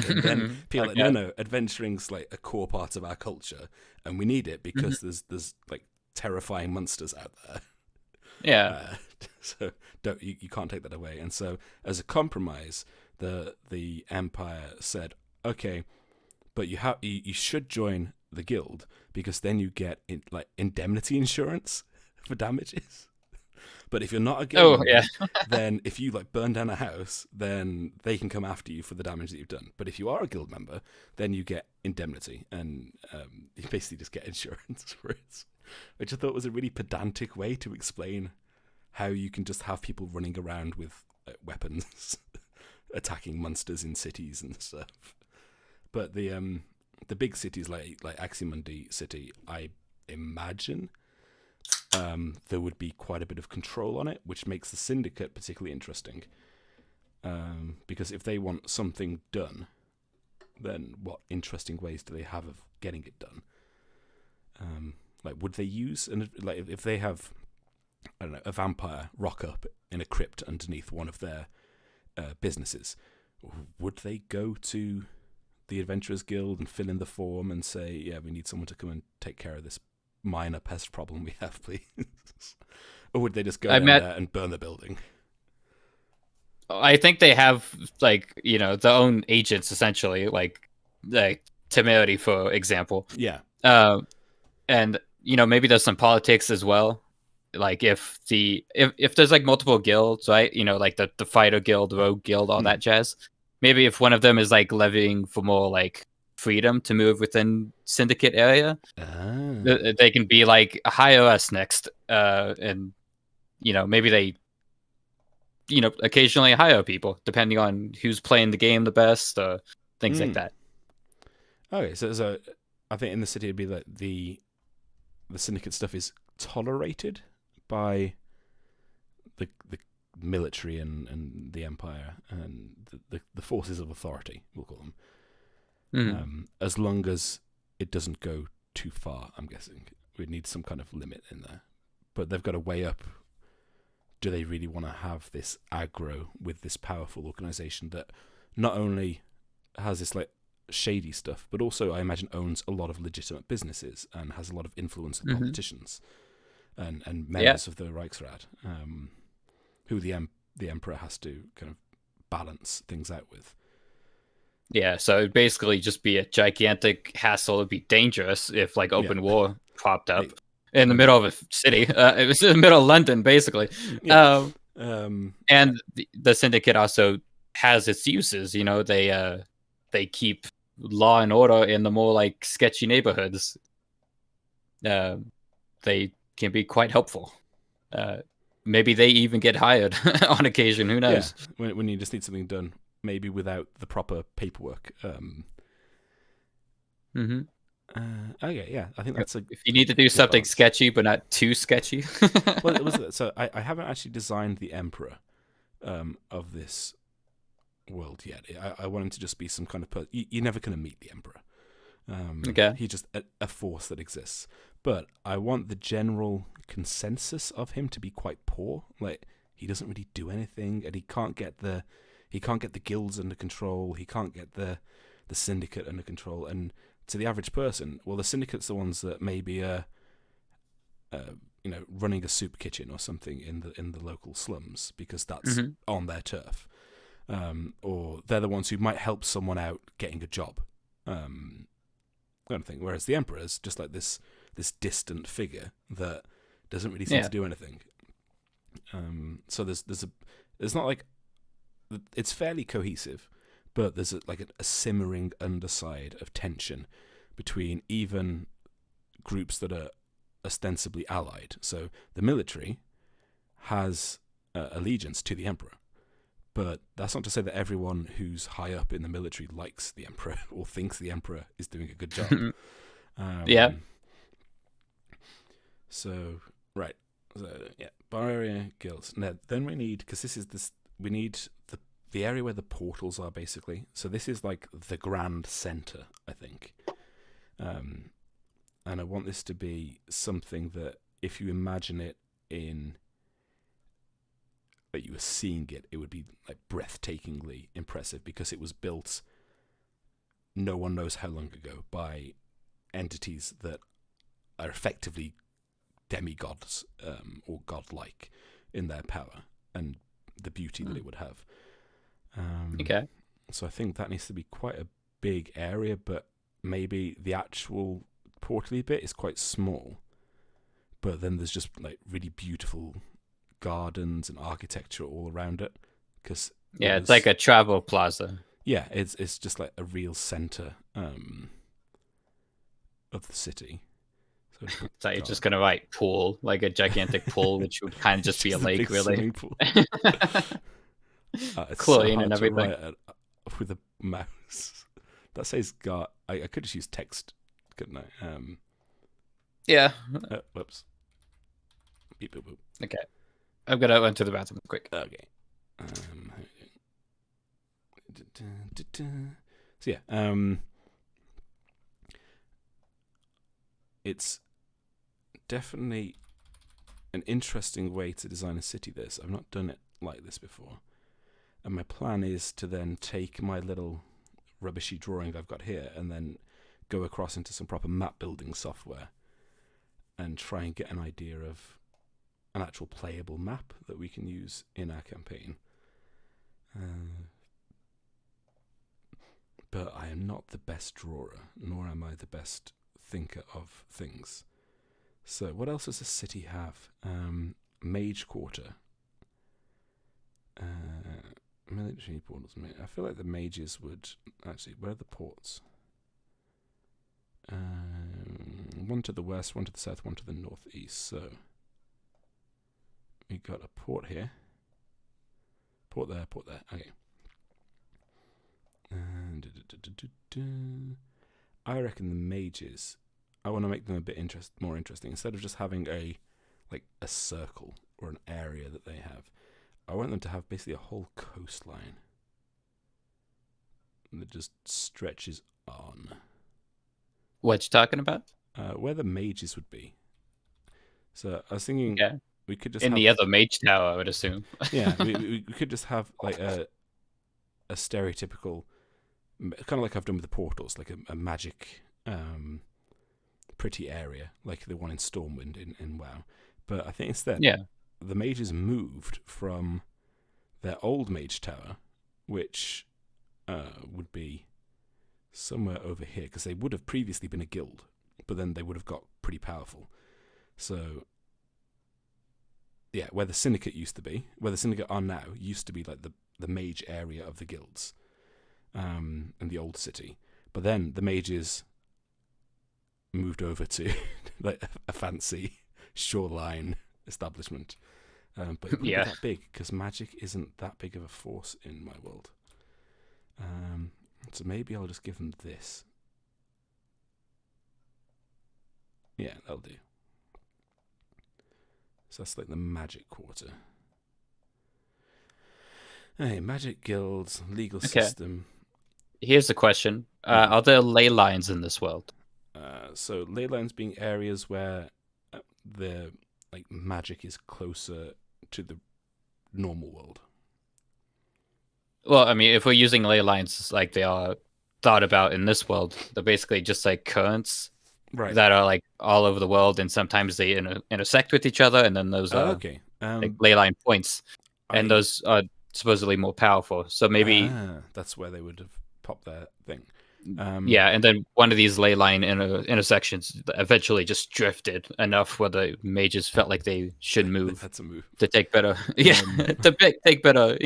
And then people no, adventuring's a core part of our culture, and we need it because there's terrifying monsters out there. Yeah. So you can't take that away. And so as a compromise, the Empire said, okay, but you should join the guild because then you get indemnity insurance for damages. But if you're not a guild member, then if you burn down a house, then they can come after you for the damage that you've done. But if you are a guild member, then you get indemnity, and you basically just get insurance for it. Which I thought was a really pedantic way to explain how you can just have people running around with weapons, attacking monsters in cities and stuff. But the big cities like Aximundi City, I imagine there would be quite a bit of control on it, which makes the syndicate particularly interesting. Because if they want something done, then what interesting ways do they have of getting it done? Would they use if they have, I don't know, a vampire rock up in a crypt underneath one of their businesses, would they go to the Adventurers Guild and fill in the form and say, yeah, we need someone to come and take care of this minor pest problem we have, please? Or would they just go there and burn the building? I think they have their own agents, essentially, like Temerity, for example. Yeah. And maybe there's some politics as well. If there's multiple guilds, right? The fighter guild, rogue guild, all that jazz. Maybe if one of them is levying for more freedom to move within syndicate area, they can be hire us next, and maybe they occasionally hire people depending on who's playing the game the best, or things like that. Okay, so I think in the city it'd be the syndicate stuff is tolerated by the military and the empire and the forces of authority, we'll call them, as long as it doesn't go too far. I'm guessing we need some kind of limit in there, but they've got to weigh up, do they really want to have this aggro with this powerful organization that not only has this shady stuff, but also I imagine owns a lot of legitimate businesses and has a lot of influence with politicians and members of the Reichsrat, who the emperor has to kind of balance things out with. Yeah, so it'd basically just be a gigantic hassle. It'd be dangerous if open war popped up in the middle of a city. It was in the middle of London, basically. And the syndicate also has its uses. They keep law and order in the more like sketchy neighborhoods. They can be quite helpful. Maybe they even get hired on occasion. Who knows? Yeah, when you just need something done, maybe without the proper paperwork. Okay, yeah, I think that's if you need to do something balance. sketchy but not too sketchy. Well, so I haven't actually designed the emperor of this world yet. I want him to just be some kind of you're never going to meet the emperor. Okay. He's just a force that exists. But I want the general consensus of him to be quite poor. Like, he doesn't really do anything, and he can't get the guilds under control. He can't get the syndicate under control. And to the average person, well, the syndicate's the ones that maybe are running a soup kitchen or something in the local slums because that's on their turf. Or they're the ones who might help someone out getting a job. Kind of thing. Whereas the emperor is just like this distant figure that doesn't really seem to do anything. So there's not like, it's fairly cohesive, but there's a simmering underside of tension between even groups that are ostensibly allied. So the military has allegiance to the emperor, but that's not to say that everyone who's high up in the military likes the emperor or thinks the emperor is doing a good job. So, right. So, yeah, bar area, guilds. Now, then we need, because we need the area where the portals are, basically. So this is like the grand center, I think. And I want this to be something that, if you imagine it that you were seeing it, it would be like breathtakingly impressive because it was built no one knows how long ago by entities that are effectively demigods or godlike in their power and the beauty that it would have. Okay. So I think that needs to be quite a big area, but maybe the actual portally bit is quite small. But then there's just like really beautiful gardens and architecture all around it. It's like a travel plaza. Yeah, it's just like a real center of the city. So you're just gonna write pool, like a gigantic pool, which would kind of just be a lake, really. Pool. Chlorine and everything. With a mouse. That says "gar." I could just use text, couldn't I? Yeah. Whoops. Beep boop boop. Okay. I'm gonna run to the bathroom quick. Okay. So yeah. It's definitely an interesting way to design a city. I've not done it like this before. And my plan is to then take my little rubbishy drawing I've got here and then go across into some proper map building software and try and get an idea of an actual playable map that we can use in our campaign. But I am not the best drawer, nor am I the best thinker of things. So what else does a city have? Mage Quarter. Military portals. I feel like the mages would actually. Where are the ports? One to the west, one to the south, one to the northeast. So we got a port here. Port there. Okay. I reckon the mages, I want to make them a bit more interesting. Instead of just having a circle or an area that they have, I want them to have basically a whole coastline that just stretches on. What you talking about? Where the mages would be. So I was thinking we could just in the other mage tower, I would assume. Yeah, we could just have like a stereotypical, kind of like I've done with the portals, like a magic, pretty area, like the one in Stormwind in WoW. But I think instead, the mages moved from their old mage tower, which would be somewhere over here, because they would have previously been a guild, but then they would have got pretty powerful. So, yeah, where the syndicate used to be, where the syndicate are now, used to be like the mage area of the guilds in the old city. But then the mages moved over to like a fancy shoreline establishment. But it wouldn't be that big because magic isn't that big of a force in my world. So maybe I'll just give them this. Yeah, that'll do. So that's like the magic quarter. Hey, magic guilds, legal system. Here's the question. Are there ley lines in this world? So ley lines being areas where the like magic is closer to the normal world. Well, I mean, if we're using ley lines like they are thought about in this world, they're basically just like currents that are like all over the world, and sometimes they intersect with each other, and then those are like ley line points, and those are supposedly more powerful. So maybe that's where they would have popped their thing. And then one of these ley line intersections eventually just drifted enough where the mages felt like they should move. That's a move to take better, to take better,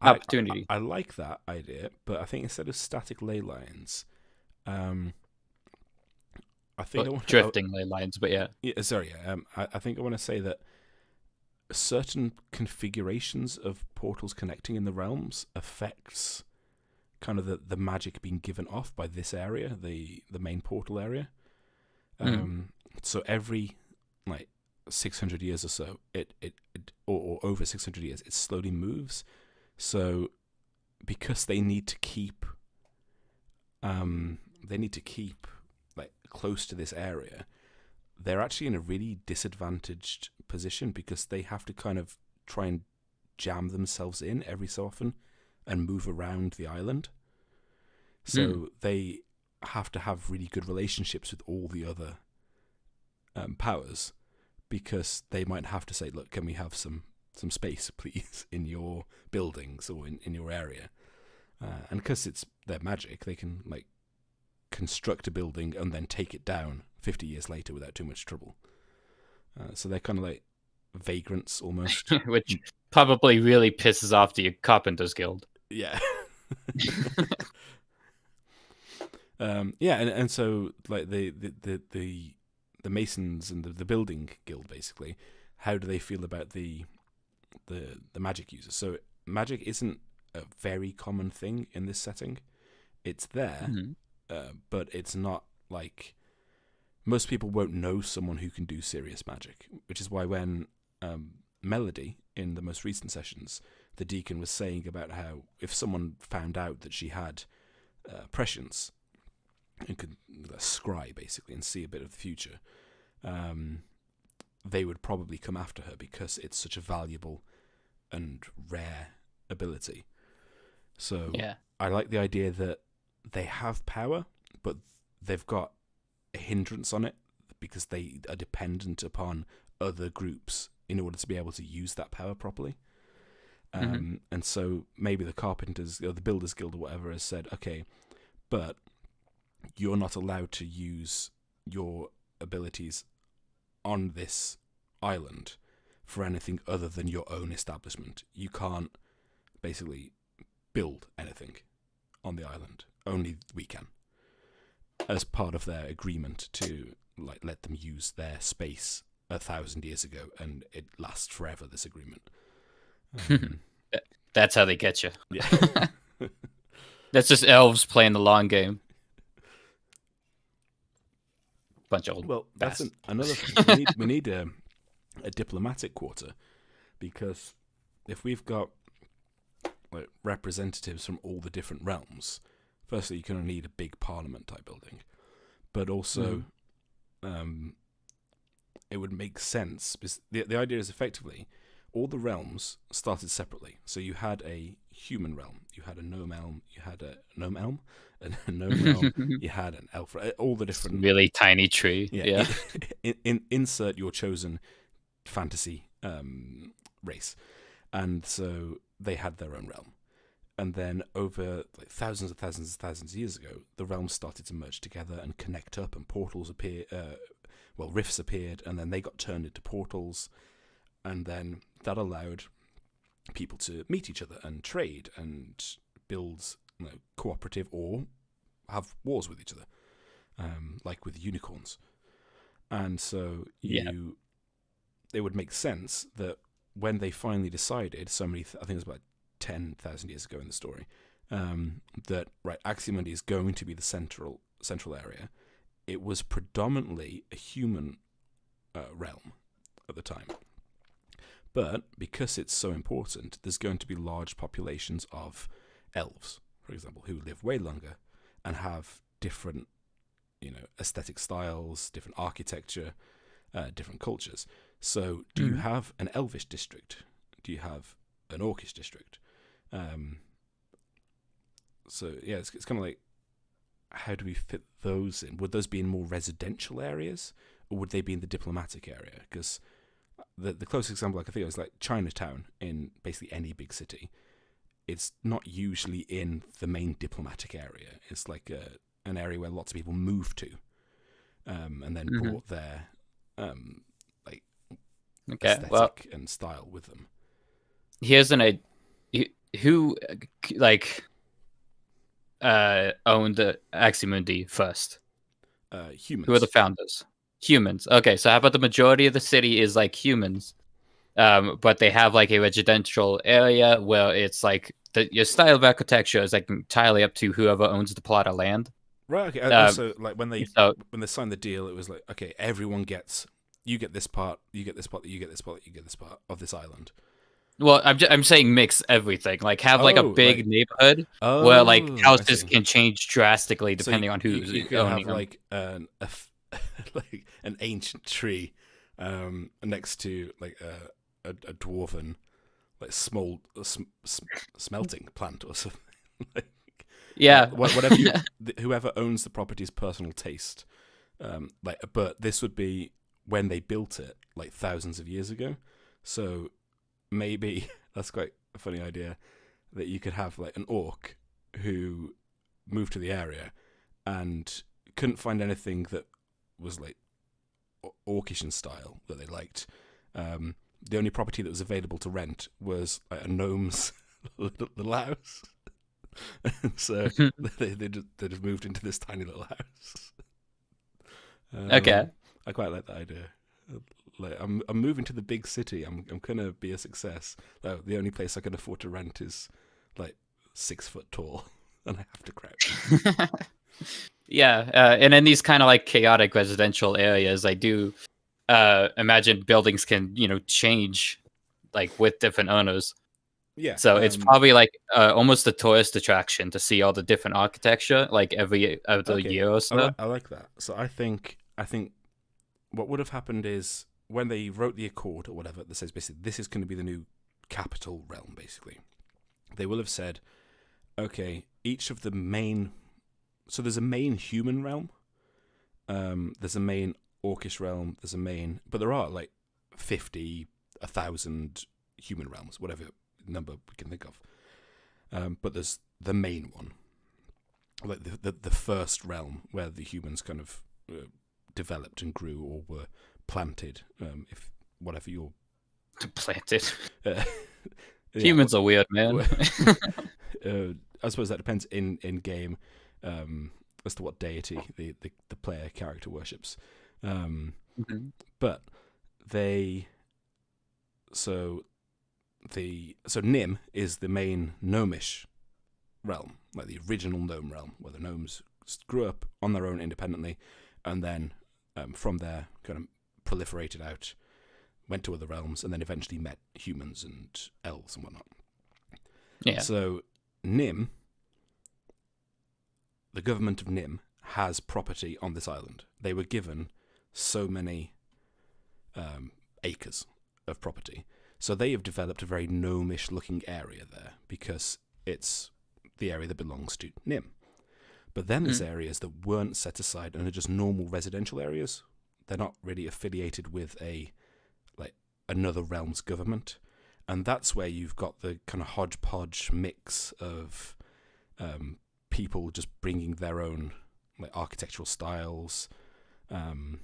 opportunity. I like that idea, but I think instead of static ley lines, I think drifting ley lines. But I think I want to say that certain configurations of portals connecting in the realms affects kind of the magic being given off by this area, the main portal area. So every like 600 years or so, or over 600 years, it slowly moves. So because they need to keep like close to this area, they're actually in a really disadvantaged position because they have to kind of try and jam themselves in every so often and move around the island. So they have to have really good relationships with all the other powers, because they might have to say, look, can we have some space, please, in your buildings or in your area? And because it's their magic, they can like construct a building and then take it down 50 years later without too much trouble. So they're kind of like vagrants almost. Which probably really pisses off the Carpenters Guild. Yeah. And so like the Masons and the building guild, basically, how do they feel about the magic users? So magic isn't a very common thing in this setting. It's there, but it's not like most people won't know someone who can do serious magic, which is why when Melody in the most recent sessions, the deacon was saying about how if someone found out that she had prescience and could scry basically and see a bit of the future, they would probably come after her because it's such a valuable and rare ability. So I like the idea that they have power, but they've got a hindrance on it because they are dependent upon other groups in order to be able to use that power properly. And so maybe the Carpenters or the Builders Guild or whatever has said, okay, but you're not allowed to use your abilities on this island for anything other than your own establishment. You can't basically build anything on the island. Only we can, as part of their agreement to like let them use their space 1,000 years ago, and it lasts forever, this agreement. That's how they get you. Yeah. That's just elves playing the long game. Bunch of old. Well, that's another thing. We need a diplomatic quarter, because if we've got like representatives from all the different realms, firstly you're going to need a big parliament type building, but also it would make sense because the idea is effectively all the realms started separately. So you had a human realm, you had a gnome elm, you had a gnome elm, you had an elf, all the different really tiny tree. Yeah. Insert your chosen fantasy race, and so they had their own realm. And then over like thousands of years ago, the realms started to merge together and connect up, and portals appear. Rifts appeared, and then they got turned into portals, and then that allowed people to meet each other and trade and build cooperative or have wars with each other, like with unicorns. And so it would make sense that when they finally decided, I think it was about 10,000 years ago in the story, that Aximundi is going to be the central area. It was predominantly a human realm at the time. But because it's so important, there's going to be large populations of elves, for example, who live way longer and have different, aesthetic styles, different architecture, different cultures. So do you have an elvish district? Do you have an orcish district? So yeah, it's kind of like, how do we fit those in? Would those be in more residential areas, or would they be in the diplomatic area? Because the closest example I can think of is like Chinatown in basically any big city. It's not usually in the main diplomatic area. It's like an area where lots of people move to, and then brought their aesthetic and style with them. Here's an idea. Who owned Aximundi first? Humans. Who are the founders? Humans. Okay, so how about the majority of the city is like humans, but they have like a residential area where it's like your style of architecture is like entirely up to whoever owns the plot of land. Right. Okay. So like when they signed the deal, it was like, okay, everyone gets, you get this part, you get this part, you get this part, you get this part of this island. Well, I'm saying mix everything. Like have like a big neighborhood where like houses can change drastically depending on who's you owning have them. like an ancient tree next to like a dwarven like small smelting plant or something. Whatever whoever owns the property's personal taste. But this would be when they built it like thousands of years ago. So maybe that's quite a funny idea, that you could have like an orc who moved to the area and couldn't find anything that was like orcish in style that they liked. The only property that was available to rent was like a gnome's little house. So they just moved into this tiny little house. Okay, I quite like that idea. Like I'm moving to the big city. I'm gonna be a success. The only place I can afford to rent is like 6 foot tall, and I have to crouch. Yeah, and in these kind of like chaotic residential areas, I do imagine buildings can change like with different owners. Yeah. So it's probably like almost a tourist attraction to see all the different architecture like every other year or so. I like that. So I think what would have happened is, when they wrote the accord or whatever that says basically this is going to be the new capital realm, basically, they will have said, okay, each of the main, so there's a main human realm, there's a main orcish realm, there's a main, but there are like 50, 1,000 human realms, whatever number we can think of, but there's the main one, like the first realm where the humans kind of developed and grew or were planted, if whatever you're planted. Humans are weird, man. I suppose that depends in game as to what deity the player character worships. But so Nim is the main gnomish realm, like the original gnome realm, where the gnomes grew up on their own independently, and then from there kind of proliferated out, went to other realms, and then eventually met humans and elves and whatnot. Yeah. So Nim, the government of Nim, has property on this island. They were given so many acres of property. So they have developed a very gnomish looking area there, because it's the area that belongs to Nim. But then there's areas that weren't set aside and are just normal residential areas. They're not really affiliated with another realm's government. And that's where you've got the kind of hodgepodge mix of people just bringing their own like architectural styles. And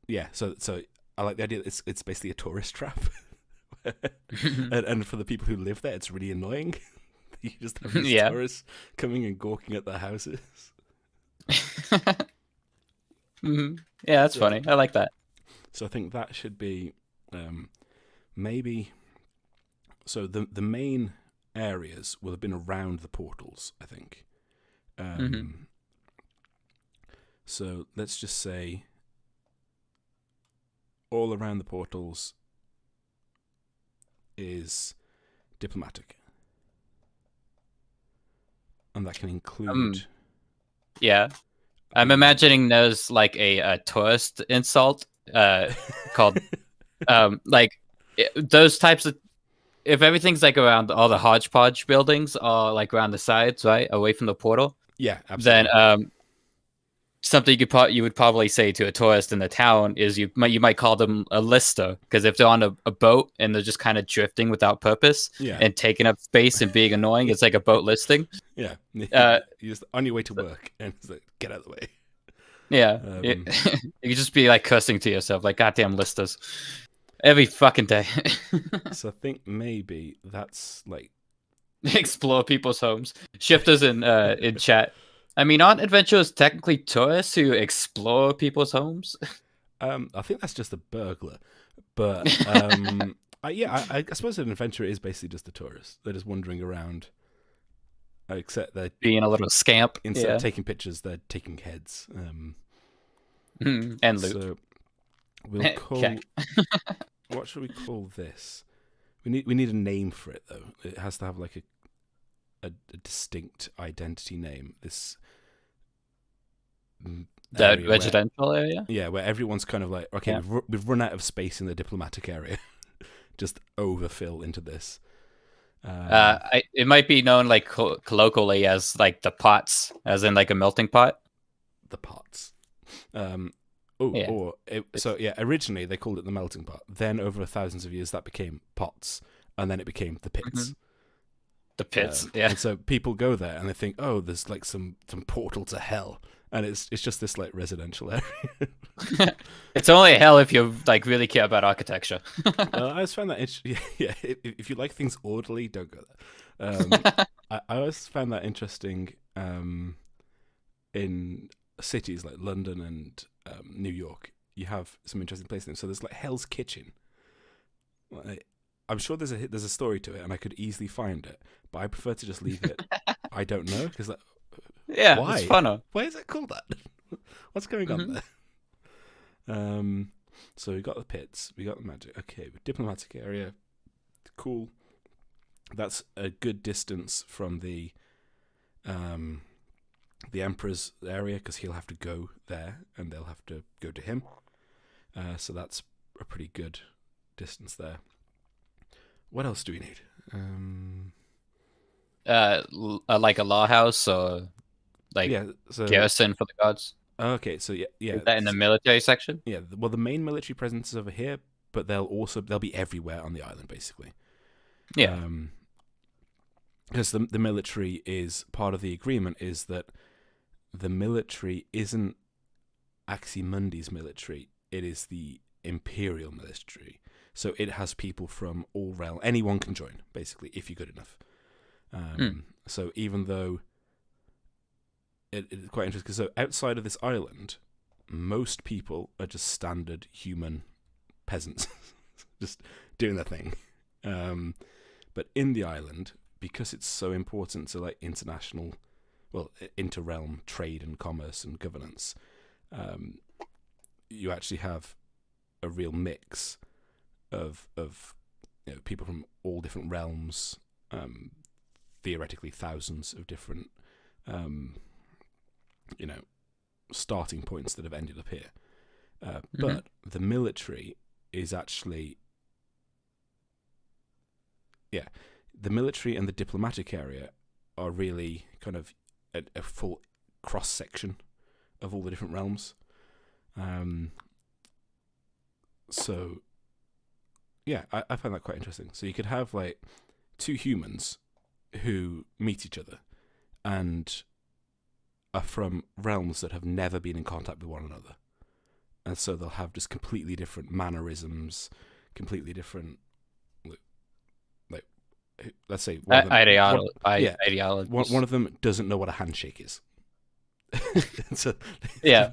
yeah, so I like the idea that it's basically a tourist trap. and for the people who live there, it's really annoying. You just have these Yeah. tourists coming and gawking at their houses. Yeah, that's funny. I like that. So I think that should be maybe. So the main areas will have been around the portals, I think. So let's just say all around the portals is diplomatic. And that can include... Yeah. I'm imagining there's like a tourist insult called like those types of... If everything's like around all the hodgepodge buildings are like around the sides, right, away from the portal. Yeah, absolutely. Then something you would probably say to a tourist in the town is you might call them a lister, because if they're on a boat and they're just kind of drifting without purpose and taking up space and being annoying, it's like a boat listing. Yeah, you're just on your way to work and it's like, get out of the way. Yeah, you could just be like cursing to yourself, like goddamn listers, every fucking day. So I think maybe that's like explore people's homes. Shifters in chat. I mean, aren't adventurers technically tourists who explore people's homes? I think that's just a burglar, but I suppose an adventurer is basically just a tourist. They're just wandering around, except they're being a little scamp. Instead of taking pictures, they're taking heads. And loot. So we'll call. What should we call this? We need a name for it though. It has to have like a distinct identity name. This the residential area. Yeah, where everyone's kind of like, okay, we've run out of space in the diplomatic area. Just overfill into this. It might be known like colloquially as like the pots, as in like a melting pot. The pots. Originally they called it the melting pot. Then over thousands of years that became pots, and then it became the pits. The pits, And so people go there and they think, oh, there's like some portal to hell, and it's just this like residential area. It's only hell if you like really care about architecture. I always found that if you like things orderly, don't go there. I always found that interesting in cities like London and New York. You have some interesting places. So there's like Hell's Kitchen. I'm sure there's a story to it, and I could easily find it, but I prefer to just leave it. I don't know, because why? It's funner. Why is it called that? What's going on there? So we got the pits, we got the magic. Okay, diplomatic area, cool. That's a good distance from the Emperor's area, because he'll have to go there, and they'll have to go to him. So that's a pretty good distance there. What else do we need? Like a law house or like garrison for the gods. Okay, so yeah. Is that in the military section? Yeah, well, the main military presence is over here, but they'll be everywhere on the island, basically. Yeah. Because the military is part of the agreement is that the military isn't Aximundi's military; it is the imperial military. So it has people from all realms. Anyone can join, basically, if you're good enough. So even though it's quite interesting, because so outside of this island, most people are just standard human peasants, just doing their thing. But in the island, because it's so important to like inter-realm trade and commerce and governance, you actually have a real mix of people from all different realms, theoretically thousands of different starting points that have ended up here. But the military is actually the military and the diplomatic area are really kind of a full cross section of all the different realms. So yeah, I find that quite interesting. So you could have like two humans who meet each other and are from realms that have never been in contact with one another. And so they'll have just completely different mannerisms, completely different let's say one of them, ideology. One of them doesn't know what a handshake is. So, yeah.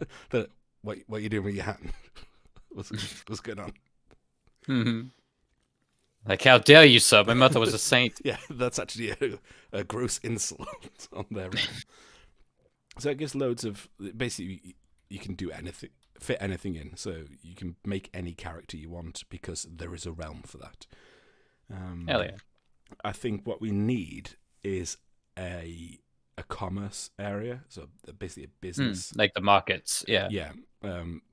What are you doing with your hand? What's going on? Mm-hmm. Like, how dare you, sir? My mother was a saint. Yeah, that's actually a gross insult on their end. So it gives loads of... Basically, you can do anything, fit anything in. So you can make any character you want because there is a realm for that. Hell yeah. I think what we need is a commerce area. So basically a business. Like the markets, yeah. Yeah,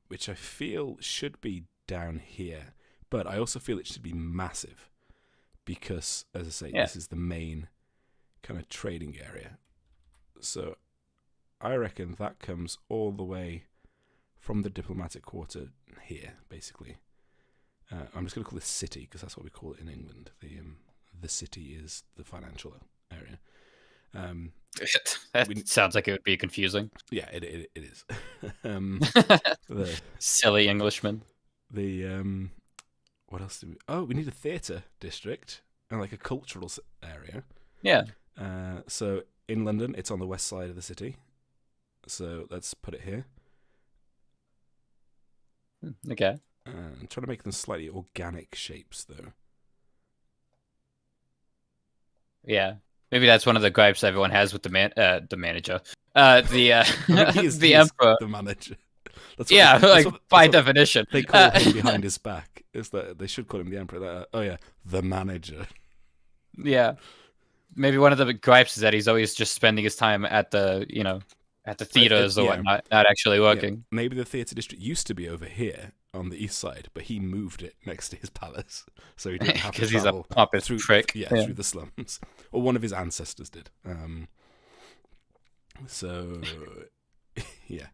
which I feel should be down here. But I also feel it should be massive because, as I say, this is the main kind of trading area. So I reckon that comes all the way from the diplomatic quarter here, basically. I'm just going to call this city because that's what we call it in England. The city is the financial area. That sounds like it would be confusing. Yeah, it is. Silly Englishman. What else do we... Oh, we need a theatre district and like a cultural area. Yeah. So in London, it's on the west side of the city. So let's put it here. Okay. I'm trying to make them slightly organic shapes, though. Yeah. Maybe that's one of the gripes everyone has with the manager. The emperor. The manager. By definition. They call him behind his back. Is that they should call him the emperor. The manager. Yeah. Maybe one of the gripes is that he's always just spending his time at the theaters or whatnot, not actually working. Yeah. Maybe the theatre district used to be over here on the east side, but he moved it next to his palace, so he didn't have to travel he's a pompous prick. Through the slums, or one of his ancestors did. So, yeah.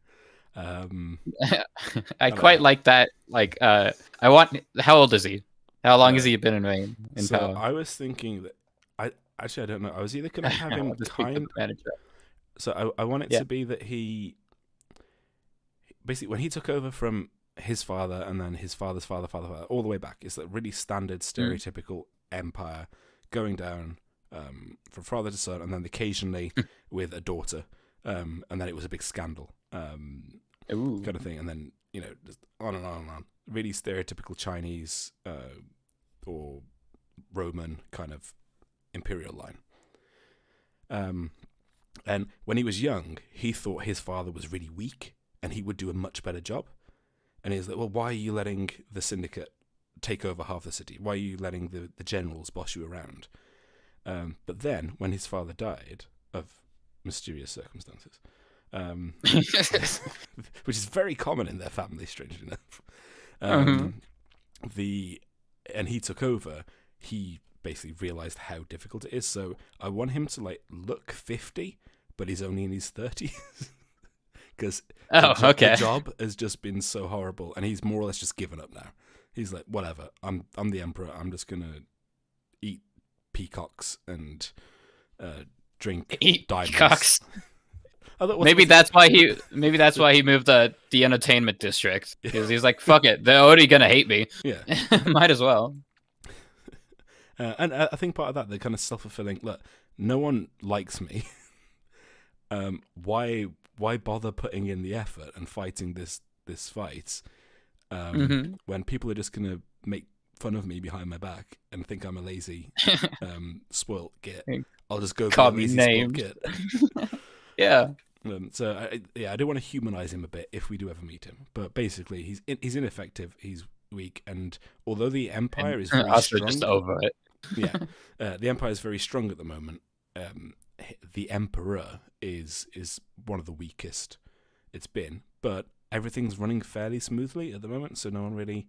I quite like that. Like, I want. How old is he? How long has he been in reign? Power? I was thinking that I don't know. I was either going to have him So I want it to be that he basically when he took over from his father and then his father's father, all the way back. It's that really standard, stereotypical empire going down from father to son, and then occasionally with a daughter, and then it was a big scandal. Kind of thing, and then just on and on and on. Really stereotypical Chinese or Roman kind of imperial line. And when he was young, he thought his father was really weak, and he would do a much better job. And he's like, "Well, why are you letting the syndicate take over half the city? Why are you letting the generals boss you around?" But then, when his father died of mysterious circumstances. Which is very common in their family, strangely enough. And he took over. He basically realized how difficult it is. So I want him to look 50, but he's only in his 30s because the job has just been so horrible, and he's more or less just given up now. He's like, whatever. I'm the emperor. I'm just gonna eat peacocks and drink diamonds. Peacocks. Maybe that's why he moved the entertainment district, because he's like, fuck it, they're already gonna hate me. Yeah, might as well. And I think part of that, they're kind of self-fulfilling. Look, no one likes me. Why bother putting in the effort and fighting this fight when people are just gonna make fun of me behind my back and think I'm a lazy, spoilt git? I'll just go call me names. Yeah. So I do want to humanize him a bit if we do ever meet him. But basically, he's ineffective. He's weak, and although the empire is very strong, just over it. The empire is very strong at the moment. The emperor is one of the weakest it's been, but everything's running fairly smoothly at the moment, so no one really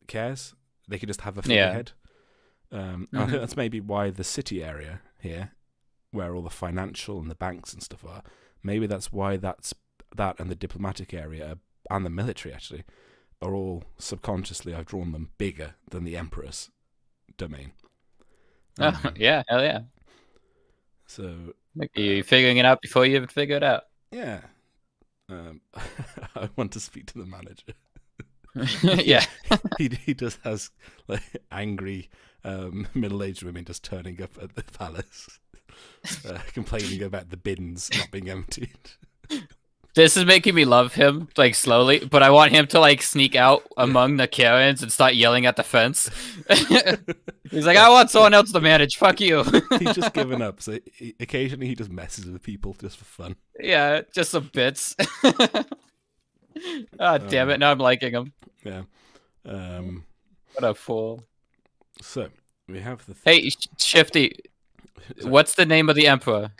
cares. They could just have a figurehead. I think that's maybe why the city area here, where all the financial and the banks and stuff are, maybe that's why that and the diplomatic area and the military actually are all subconsciously, I've drawn them bigger than the emperor's domain. Yeah, hell yeah. So are you figuring it out before you even figure it out? Yeah. I want to speak to the manager. Yeah. he just has angry middle-aged women just turning up at the palace, complaining about the bins not being emptied. This is making me love him, like, slowly, but I want him to, like, sneak out among the Karens and start yelling at the fence. He's like, I want someone else to manage, fuck you. He's just given up, so occasionally he just messes with people just for fun. Yeah, just some bits. Damn it, now I'm liking him. Yeah. What a fool. So, we have the... Hey, Shifty, what's the name of the Emperor?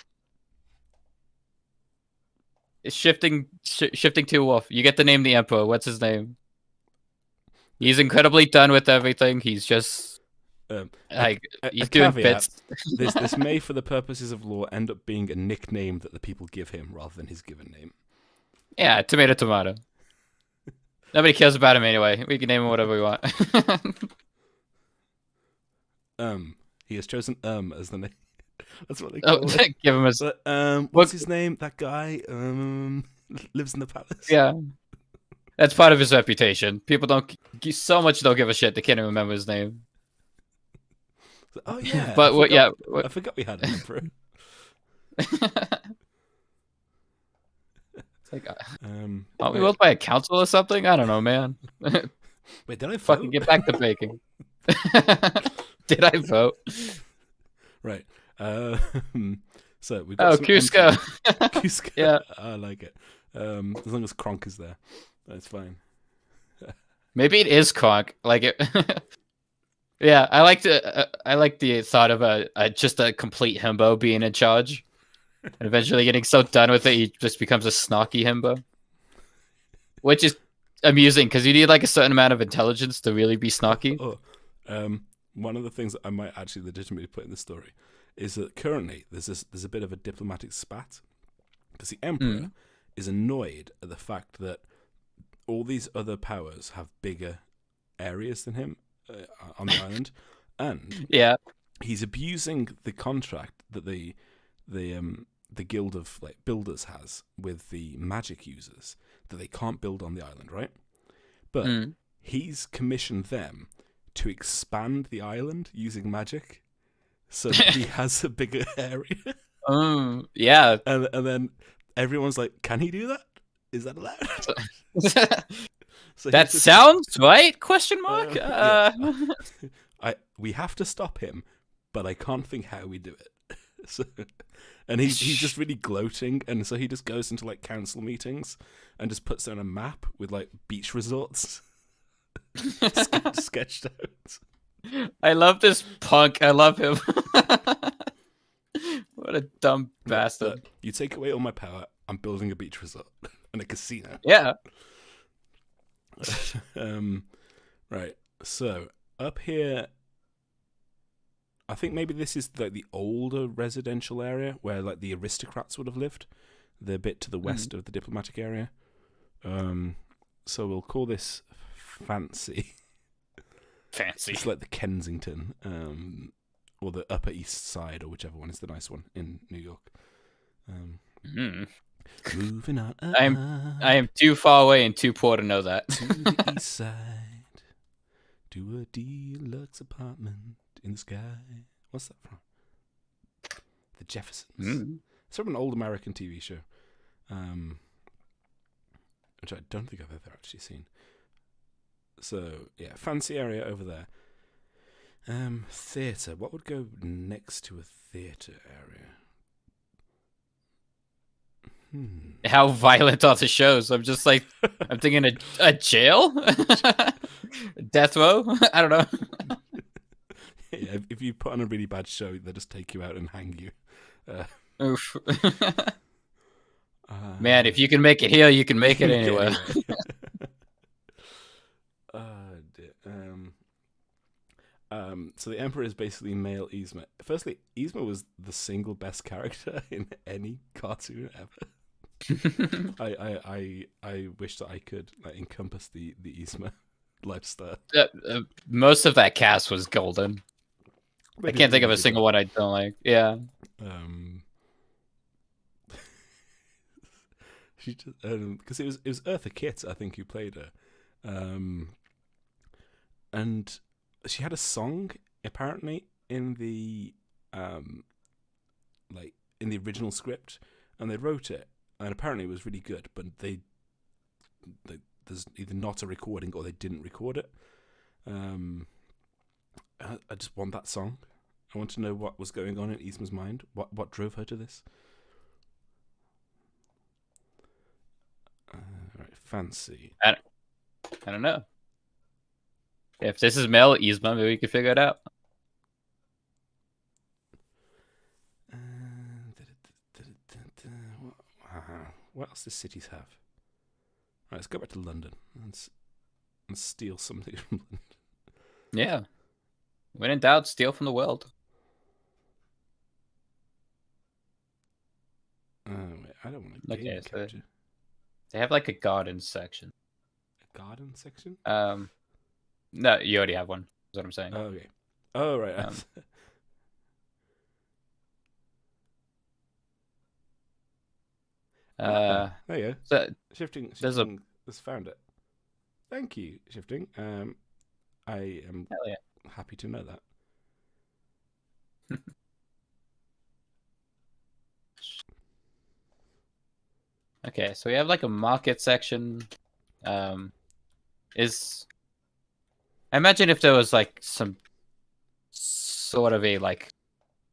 It's shifting to Wolf. You get to name the Emperor. What's his name? He's incredibly done with everything. He's just he's doing caveat, bits. this may, for the purposes of law, end up being a nickname that the people give him rather than his given name. Yeah, tomato. Nobody cares about him anyway. We can name him whatever we want. He has chosen as the name. That's what they call it. Give him a... But, what's his name? That guy lives in the palace. Yeah. That's part of his reputation. People don't give a shit they can't even remember his name. Oh yeah. But I forgot we had an emperor. It's like, aren't we ruled by a council or something? I don't know, man. Wait, did I vote? Fucking get back to baking. Did I vote? Right. So we got Cusco. Cusco. Yeah, I like it. As long as Kronk is there, that's fine. Maybe it is Kronk. Like it. Yeah, I like the thought of just a complete himbo being in charge, and eventually getting so done with it, he just becomes a snarky himbo, which is amusing because you need like a certain amount of intelligence to really be snarky. One of the things that I might actually legitimately put in the story is that currently there's a bit of a diplomatic spat because the emperor is annoyed at the fact that all these other powers have bigger areas than him on the island, and he's abusing the contract that the guild of like builders has with the magic users that they can't build on the island, right? But he's commissioned them to expand the island using magic, so that he has a bigger area. Yeah. And then everyone's like, "Can he do that? Is that allowed?" So that sounds right? Question mark. We have to stop him, but I can't think how we do it. So, and he's just really gloating, and so he just goes into like council meetings and just puts down a map with like beach resorts. Sketched out. I love this punk. I love him. What a dumb bastard. You take away all my power, I'm building a beach resort and a casino. Yeah. Right. So up here, I think maybe this is like the older residential area where like the aristocrats would have lived. The bit to the west of the diplomatic area. So we'll call this Fancy. It's like the Kensington, or the Upper East Side, or whichever one is the nice one in New York. Moving on. I am too far away and too poor to know that. To the East Side, to a deluxe apartment in the sky. What's that from? The Jeffersons. It's from an old American TV show, which I don't think I've ever actually seen. So, yeah, fancy area over there. Theatre. What would go next to a theatre area? How violent are the shows? I'm just like, I'm thinking a jail? Death row? I don't know. Yeah, if you put on a really bad show, they'll just take you out and hang you. Oof. Man, if you can make it here, you can make it anywhere. So the Emperor is basically male Yzma. Firstly, Yzma was the single best character in any cartoon ever. I wish that I could like encompass the Yzma lifestyle. Most of that cast was golden. I can't think of a single one I don't like. Yeah. She just because it was Eartha Kitt, I think, who played her, and she had a song apparently in the like in the original script, and they wrote it, and apparently it was really good, but there's either not a recording or they didn't record it. I just want that song. I want to know what was going on in Yzma's mind. What drove her to this? Right, fancy. I don't know. If this is male Yzma, maybe we could figure it out. What else does cities have? Right, let's go back to London and steal something from London. Yeah. When in doubt, steal from the world. Wait, I don't want to game capture. They have like a garden section. A garden section? No, you already have one. Is what I'm saying. Oh, okay. Oh, right. There you go. So, Shifting has found it. Thank you, Shifting. I am happy to know that. Okay, so we have like a market section. I imagine if there was like some sort of a like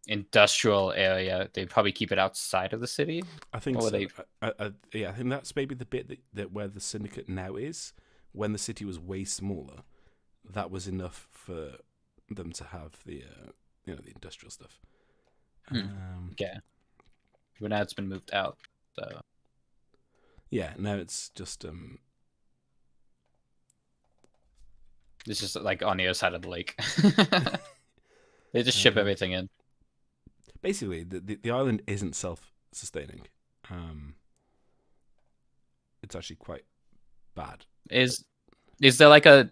industrial area, they'd probably keep it outside of the city. I think so. I think that's maybe the bit that where the syndicate now is. When the city was way smaller, that was enough for them to have the the industrial stuff. Yeah. But now it's been moved out, so yeah, now it's just it's just like on the other side of the lake. They just ship everything in. Basically, the island isn't self-sustaining. It's actually quite bad. Is there like a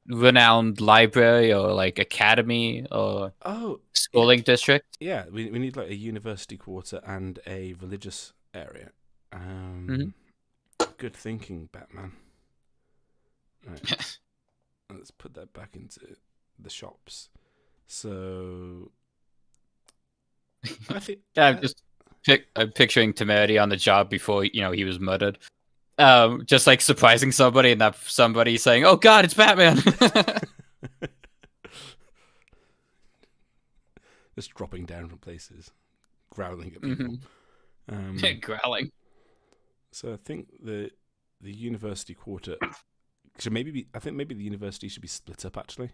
renowned library or like academy or schooling district? Yeah, we need like a university quarter and a religious area. Good thinking, Batman. Right. Let's put that back into the shops. So I think I'm picturing Temerity on the job before he was murdered. Just like surprising somebody and that somebody saying, "Oh God, it's Batman!" Just dropping down from places, growling at people. Growling. So I think the university quarter should I think maybe the university should be split up actually,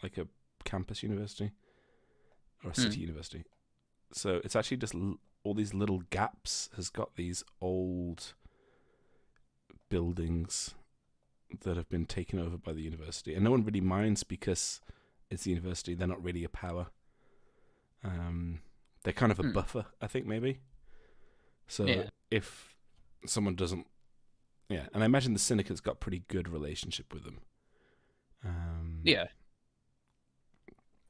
like a campus university or a city university. So it's actually just all these little gaps has got these old buildings that have been taken over by the university, and no one really minds because it's the university. They're not really a power. They're kind of a buffer, I think, maybe. So if someone doesn't, and I imagine the syndicate's got pretty good relationship with them. Yeah.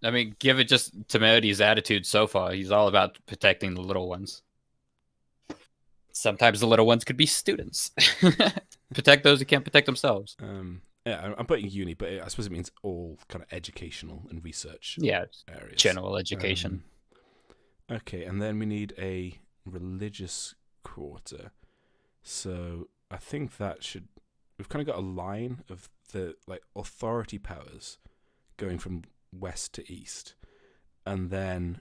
I mean, given just Temerity's attitude so far, he's all about protecting the little ones. Sometimes the little ones could be students. Protect those who can't protect themselves. Yeah, I'm putting uni, but I suppose it means all kind of educational and research areas. General education. Okay, and then we need a religious quarter. So I think we've kind of got a line of the like authority powers going from west to east, and then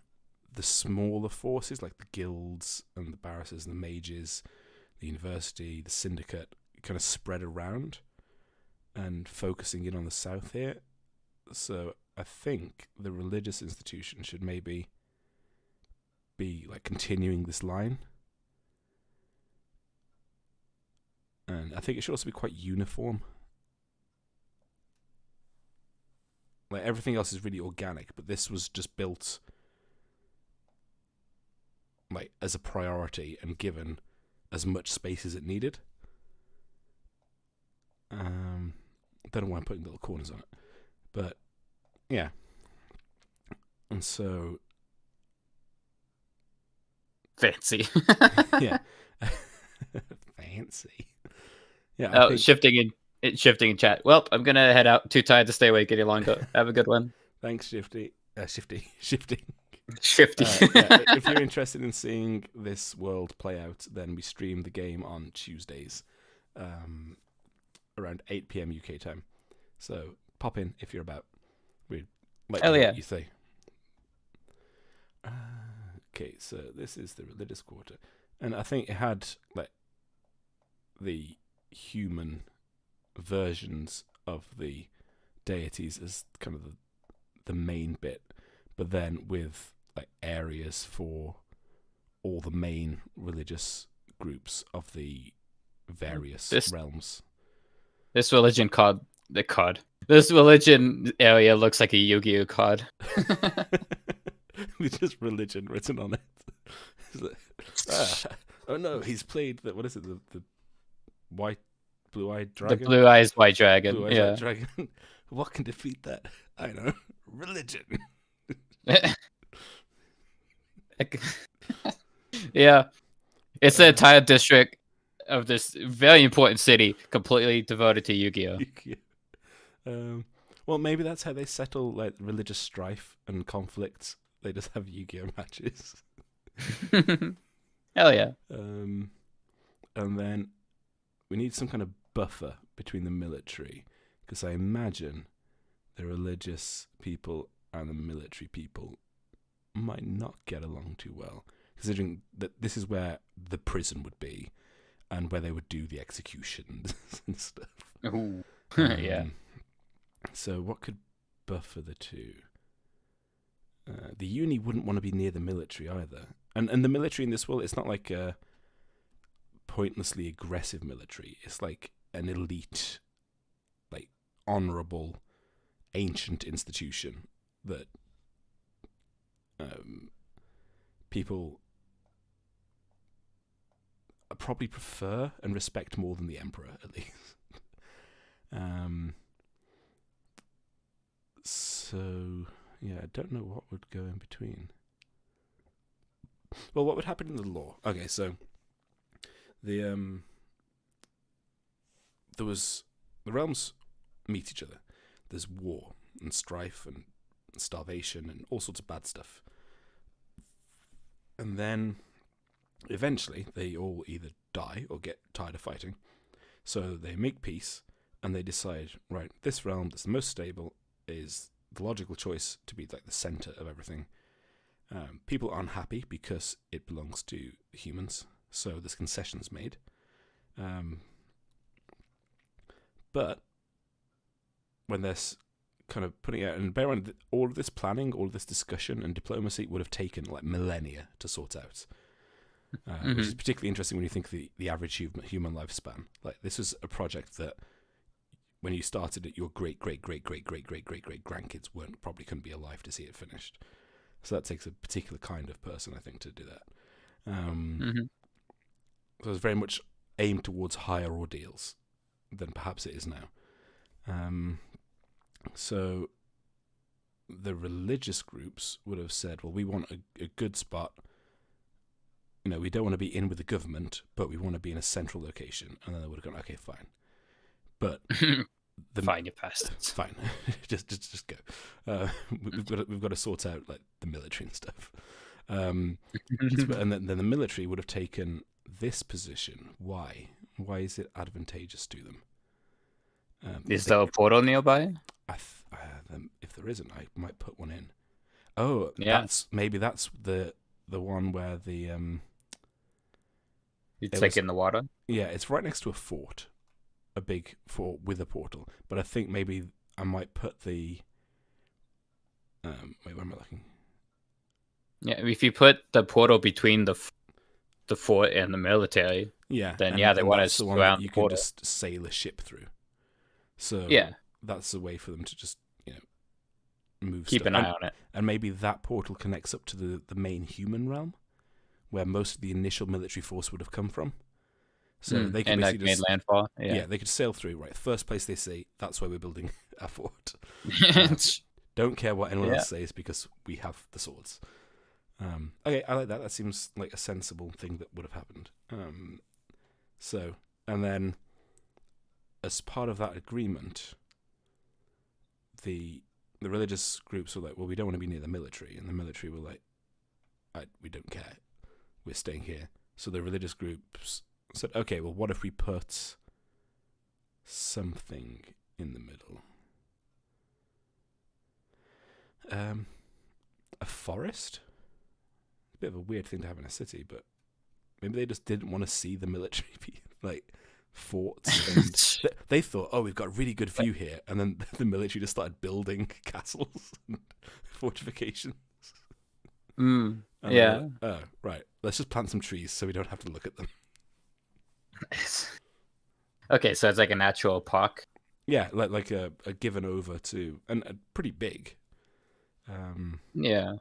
the smaller forces like the guilds and the barristers and the mages, the university, the syndicate, kind of spread around and focusing in on the south here. So I think the religious institution should maybe be like continuing this line, and I think it should also be quite uniform. Like everything else is really organic, but this was just built like as a priority and given as much space as it needed. Don't know why I'm putting little corners on it, but yeah. And so fancy. Yeah. Fancy. Yeah. Shifting in chat. Well, I'm gonna head out. Too tired to stay awake any longer. Have a good one. Thanks, Shifting. Shifty. If you're interested in seeing this world play out, then we stream the game on Tuesdays, around 8 p.m. UK time. So pop in if you're about. We'd like to hear what you say. Okay, so this is the religious quarter, and I think it had like the human versions of the deities as kind of the main bit, but then with like areas for all the main religious groups of the various realms. This religion This religion area looks like a Yu-Gi-Oh card. With just religion written on it. Oh no, he's played the what is it? The white blue-eyed dragon. The blue eyes white dragon. White dragon. What can defeat that? I know. Religion. Yeah. It's the entire district of this very important city completely devoted to Yu-Gi-Oh. Well, maybe that's how they settle like religious strife and conflicts. They just have Yu-Gi-Oh matches. Hell yeah. And then we need some kind of buffer between the military, because I imagine the religious people and the military people might not get along too well, considering that this is where the prison would be and where they would do the executions and stuff. Ooh. Yeah. So what could buffer the two? The uni wouldn't want to be near the military either. And the military in this world, it's not like a pointlessly aggressive military. It's like an elite, like honorable, ancient institution that people probably prefer and respect more than the emperor, at least. So yeah, I don't know what would go in between. Well, what would happen in the law? Okay, so the realms meet each other. There's war and strife and starvation and all sorts of bad stuff. And then eventually they all either die or get tired of fighting. So they make peace and they decide, right, this realm that's the most stable is the logical choice to be like the center of everything. People aren't happy because it belongs to humans, so there's concessions made. But when they're kind of putting out, and bear in mind, all of this planning, all of this discussion and diplomacy would have taken like millennia to sort out. Which is particularly interesting when you think of the average human lifespan. Like, this was a project that when you started it, your great grandkids probably couldn't be alive to see it finished. So that takes a particular kind of person, I think, to do that. So it's very much aimed towards higher ordeals than perhaps it is now. So the religious groups would have said, well, we want a good spot. You know, we don't want to be in with the government, but we want to be in a central location. And then they would have gone, okay, fine. But fine, you bastards. Fine, just go. We've got to sort out like the military and stuff. And then the military would have taken this position. Why? Why is it advantageous to them? Is there a portal nearby? If there isn't, I might put one in. Oh, yeah. That's the one where the it's like in the water. Yeah, it's right next to a fort, a big fort with a portal. But I think maybe I might put the wait, where am I looking? Yeah, if you put the portal between the fort and the military, then they want to surround you the can portal. just sail a ship through. So that's a way for them to just move. Keep an eye on it, and maybe that portal connects up to the main human realm, where most of the initial military force would have come from. So they could basically made landfall. Yeah, they could sail through. Right, first place they say, that's where we're building our fort. Don't care what anyone else says because we have the swords. Okay, I like that. That seems like a sensible thing that would have happened. So, and then as part of that agreement, the the religious groups were like, well, we don't want to be near the military, and the military were like, we don't care, we're staying here. So the religious groups said, okay, well, what if we put something in the middle? A forest? A bit of a weird thing to have in a city, but maybe they just didn't want to see the military be like forts. And they thought, oh, we've got a really good view here, and then the military just started building castles and fortifications. Yeah. Oh, right. Let's just plant some trees so we don't have to look at them. Okay, so it's like a natural park. Yeah, like a given over to, and pretty big. Yeah,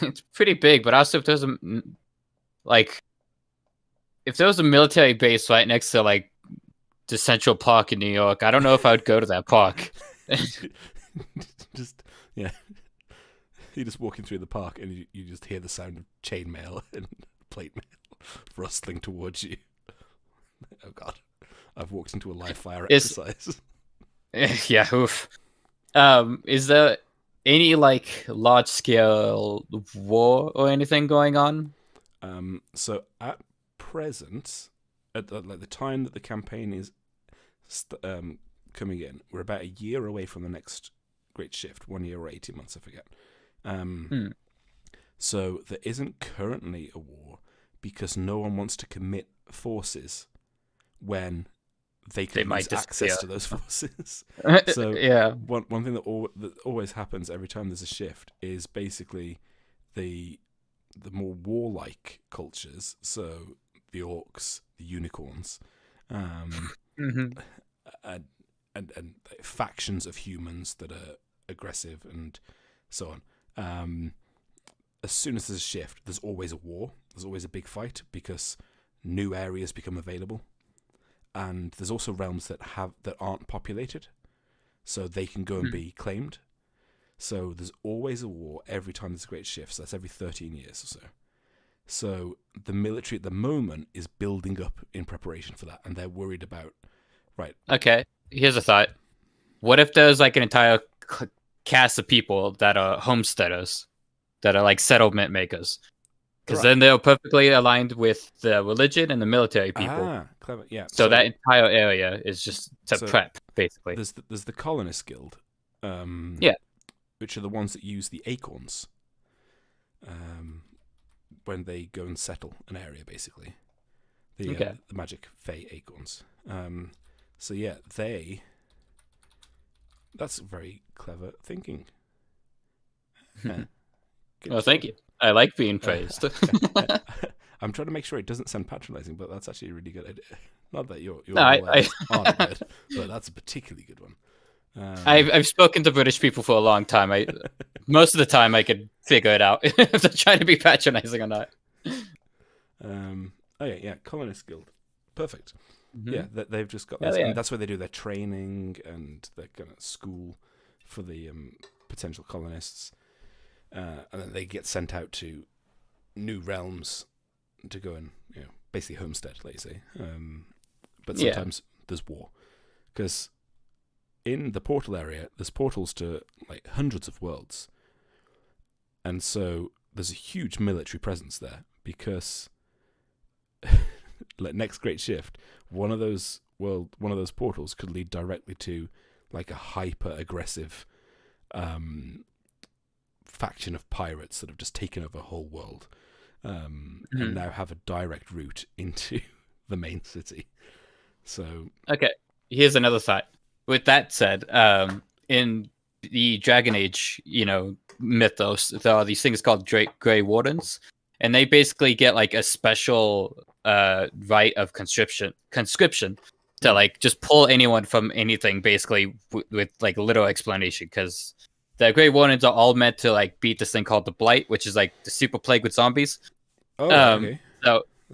it's pretty big, but also if there's if there was a military base right next to like the Central Park in New York, I don't know if I would go to that park. Just you're just walking through the park and you just hear the sound of chainmail and plate mail rustling towards you. Oh God, I've walked into a live fire exercise. Yeah, oof. Is there any like large scale war or anything going on? So at present, at the time that the campaign is coming in, we're about a year away from the next great shift. 1 year or 18 months, I forget. So there isn't currently a war because no one wants to commit forces when they can lose access to those forces. So yeah, one thing that always happens every time there's a shift is basically the more warlike cultures, so the orcs, the unicorns, and factions of humans that are aggressive and so on. As soon as there's a shift, there's always a war. There's always a big fight because new areas become available, and there's also realms that aren't populated, so they can go and be claimed. So there's always a war every time there's a great shift. So that's every 13 years or so. So the military at the moment is building up in preparation for that, and they're worried about. Right. Okay. Here's a thought. What if there's like an entire cast of people that are homesteaders, that are like settlement makers? Because then they're perfectly aligned with the religion and the military people. Ah, clever. Yeah. So that entire area is just to prep, basically. There's the Colonist Guild. Which are the ones that use the acorns when they go and settle an area, basically. The magic fey acorns. So yeah, that's very clever thinking. Well, thank you. I like being praised. I'm trying to make sure it doesn't sound patronizing, but that's actually a really good idea. Not that your aren't good, but that's a particularly good one. I've spoken to British people for a long time. Most of the time I could figure it out if they're trying to be patronizing or not. Colonist Guild, perfect. Mm-hmm. Yeah, they've just got this, and that's where they do their training and their kind of school for the potential colonists, and then they get sent out to new realms to go and basically homestead, like you say. But sometimes there's war because in the portal area, there's portals to like hundreds of worlds, and so there's a huge military presence there because, like next great shift, one of those portals could lead directly to like a hyper aggressive faction of pirates that have just taken over a whole world, and now have a direct route into the main city. So okay, here's another thought. With that said, in the Dragon Age, mythos, there are these things called Grey Wardens, and they basically get like a special right of conscription to like just pull anyone from anything, basically with like little explanation. Because the Grey Wardens are all meant to like beat this thing called the Blight, which is like the super plague with zombies. Oh, okay.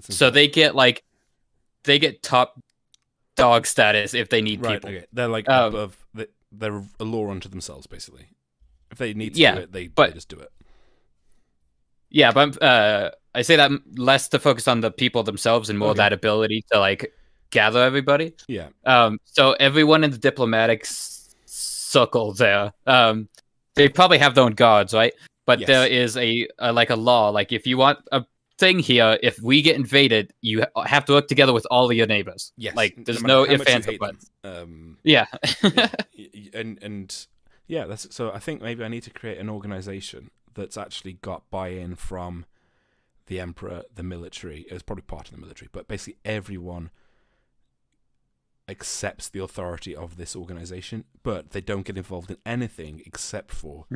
So they get top dog status if they need people. Okay. They're like above. They're a law unto themselves, basically. If they need to do it, they just do it. Yeah, but I say that less to focus on the people themselves and more that ability to like gather everybody. Yeah. So everyone in the diplomatic circle there. They probably have their own guards, right? But Yes. there is a law. Like if you want a thing here, if we get invaded, you have to work together with all of your neighbors. Yes. Like there's matter no how ifs, much you ands, or hate buts. them. Yeah. And yeah, that's so. I think maybe I need to create an organization that's actually got buy-in from the emperor, the military. It's probably part of the military, but basically everyone accepts the authority of this organization, but they don't get involved in anything except for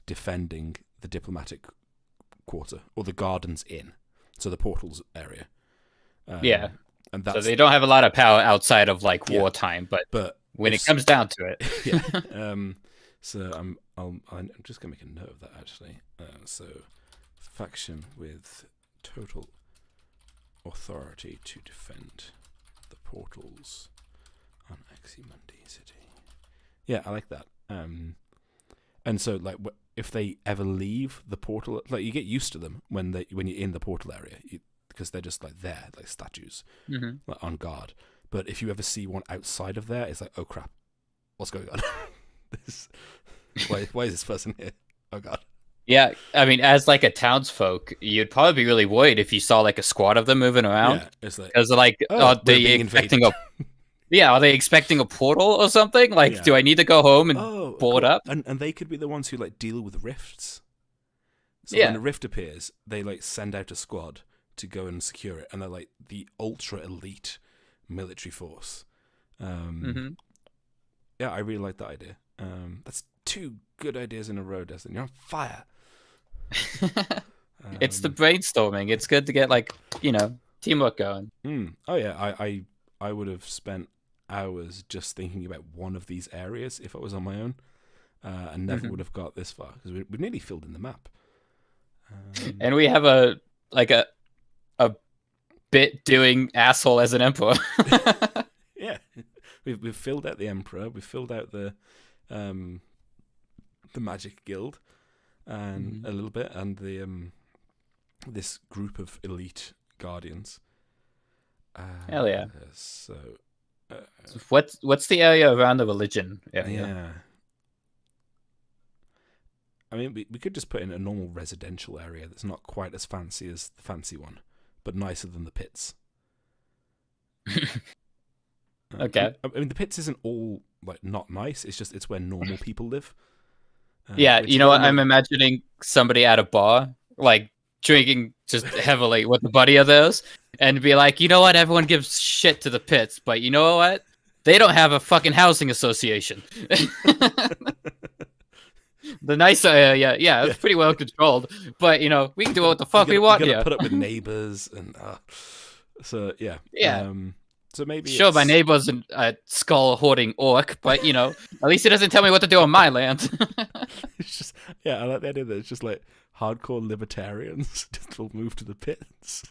defending the diplomatic quarter or the gardens inn, so the portals area. Yeah. And that's, so they don't have a lot of power outside of like wartime, but when it comes down to it, yeah. So I'm just gonna make a note of that actually. So faction with total authority to defend the portals on Aximundi City. Yeah, I like that. And so like if they ever leave the portal, like you get used to them when you're in the portal area, because they're just like there, like statues, like on guard. But if you ever see one outside of there, it's like, oh crap, what's going on? Why is this person here? Oh god. Yeah, I mean, as like a townsfolk, you'd probably be really worried if you saw like a squad of them moving around. Yeah, it's like, because like, are they expecting are they expecting a portal or something? Like, do I need to go home and board up? And they could be the ones who like deal with rifts. So when a rift appears, they like send out a squad to go and secure it, and they're like the ultra elite military force. Yeah, I really like that idea. That's 2 good ideas in a row, Deslin. You're on fire. It's the brainstorming. It's good to get like, teamwork going. Oh yeah, I would have spent hours just thinking about one of these areas if I was on my own, and never would have got this far because we've nearly filled in the map. And we have a bit doing asshole as an emperor. Yeah, we've filled out the emperor. We've filled out the magic guild, and a little bit, and the this group of elite guardians. Hell yeah! So, what's the area around the religion area? Yeah. I mean, we could just put in a normal residential area that's not quite as fancy as the fancy one, but nicer than the pits. Okay. I mean, the pits isn't all like not nice. It's where normal people live. Yeah, you know what? I'm imagining somebody at a bar, like drinking just heavily with a buddy of theirs, and be like, you know what? Everyone gives shit to the pits, but you know what? They don't have a fucking housing association. The nicer area, it's pretty well controlled, but we can do what the fuck we want here. Put up with neighbors, and so yeah. So maybe my neighbor's a skull hoarding orc, but at least he doesn't tell me what to do on my land. It's just I like the idea that it's just like hardcore libertarians just will move to the pits.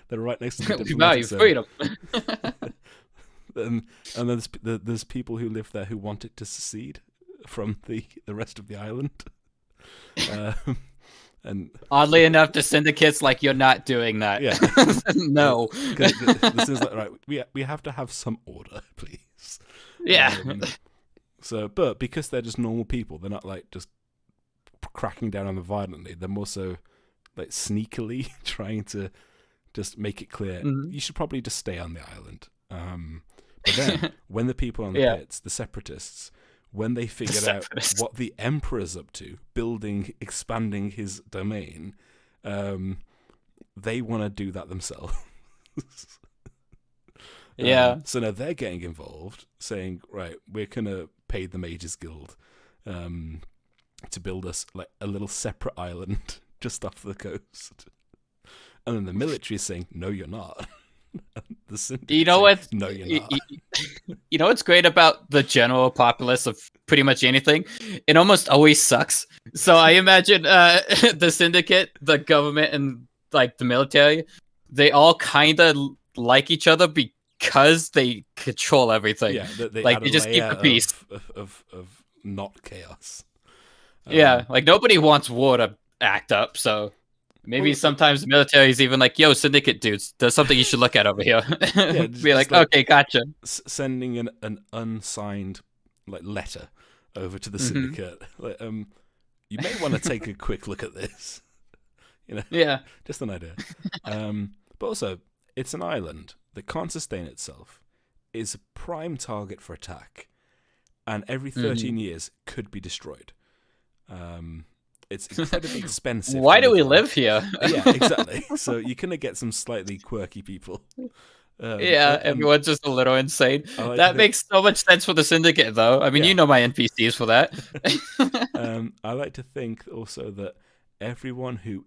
They're right next to the value freedom. And then there's people who live there who want it to secede from the rest of the island. And oddly enough, the syndicate's like, you're not doing that. Yeah. No. This is like, right, we have to have some order, please. Yeah. But because they're just normal people, they're not like just cracking down on them violently. They're more so like sneakily trying to just make it clear you should probably just stay on the island. But then when the people on the pits, the separatists, when they figured out what the emperor's up to, expanding his domain, they want to do that themselves. So now they're getting involved, saying, right, we're going to pay the Mages Guild to build us like a little separate island just off the coast. And then the military is saying, no, you're not. You know what? No, you're not. You know what's great about the general populace of pretty much anything? It almost always sucks. So I imagine the syndicate, the government, and like the military, they all kind of like each other because they control everything. Yeah, they just keep the peace of not chaos. Like nobody wants war to act up. So Maybe sometimes the military is even like, "Yo, syndicate dudes, there's something you should look at over here." Yeah, Be like, "Okay, gotcha." Sending an unsigned like letter over to the Mm-hmm. syndicate. Like, you may want to take a quick look at this. Yeah. Just an idea. But also, it's an island that can't sustain itself, is a prime target for attack, and every 13 years could be destroyed. It's incredibly expensive. Why do we live here? Yeah, exactly. So you're going to get some slightly quirky people. Yeah, everyone's just a little insane. Like that makes so much sense for the syndicate, though. I mean, you know my NPCs for that. I like to think also that everyone who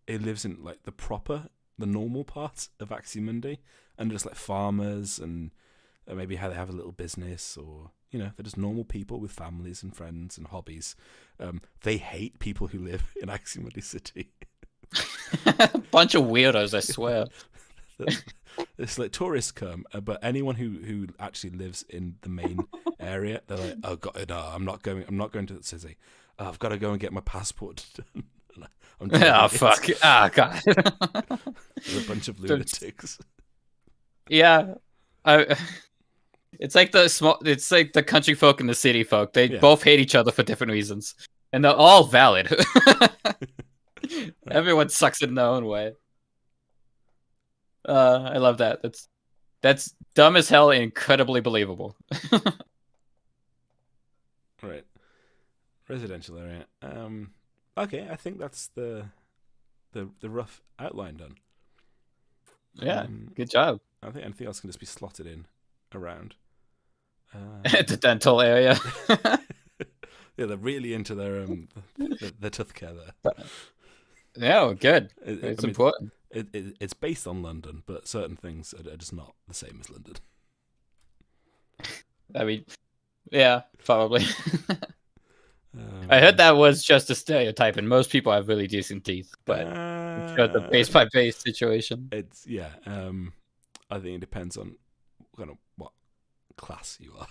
lives in like the normal part of Aximundi, and just like farmers and maybe how they have a little business, or they're just normal people with families and friends and hobbies. They hate people who live in Aximundi City. Bunch of weirdos, I swear. It's like tourists come, but anyone who actually lives in the main area, they're like, "Oh God, no, I'm not going to the city. I've got to go and get my passport done." Oh fuck! Ah, God. There's a bunch of lunatics. Yeah, it's like the country folk and the city folk. They both hate each other for different reasons, and they're all valid. Everyone sucks in their own way. I love that. That's dumb as hell and incredibly believable. Right. Residential area. Okay, I think that's the rough outline done. Yeah, good job. I think anything else can just be slotted in around. The dental area. Yeah, they're really into their tooth care there. Yeah, well, good. It's important. It's based on London, but certain things are just not the same as London. I mean, yeah, probably. I heard that was just a stereotype, and most people have really decent teeth, but it's just a base by base situation. It's I think it depends on kind of what class you are,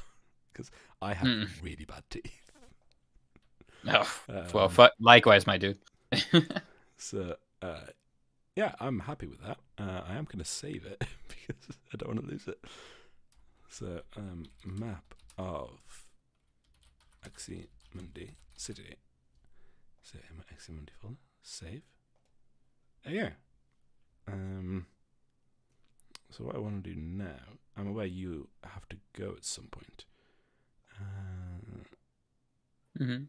because I have really bad teeth. Oh, well, likewise, my dude. So, yeah, I'm happy with that. I am going to save it because I don't want to lose it. So, map of Aximundi City. So, in my Aximundi folder, save. There you go. So what I want to do now, I'm aware you have to go at some point. Mm-hmm.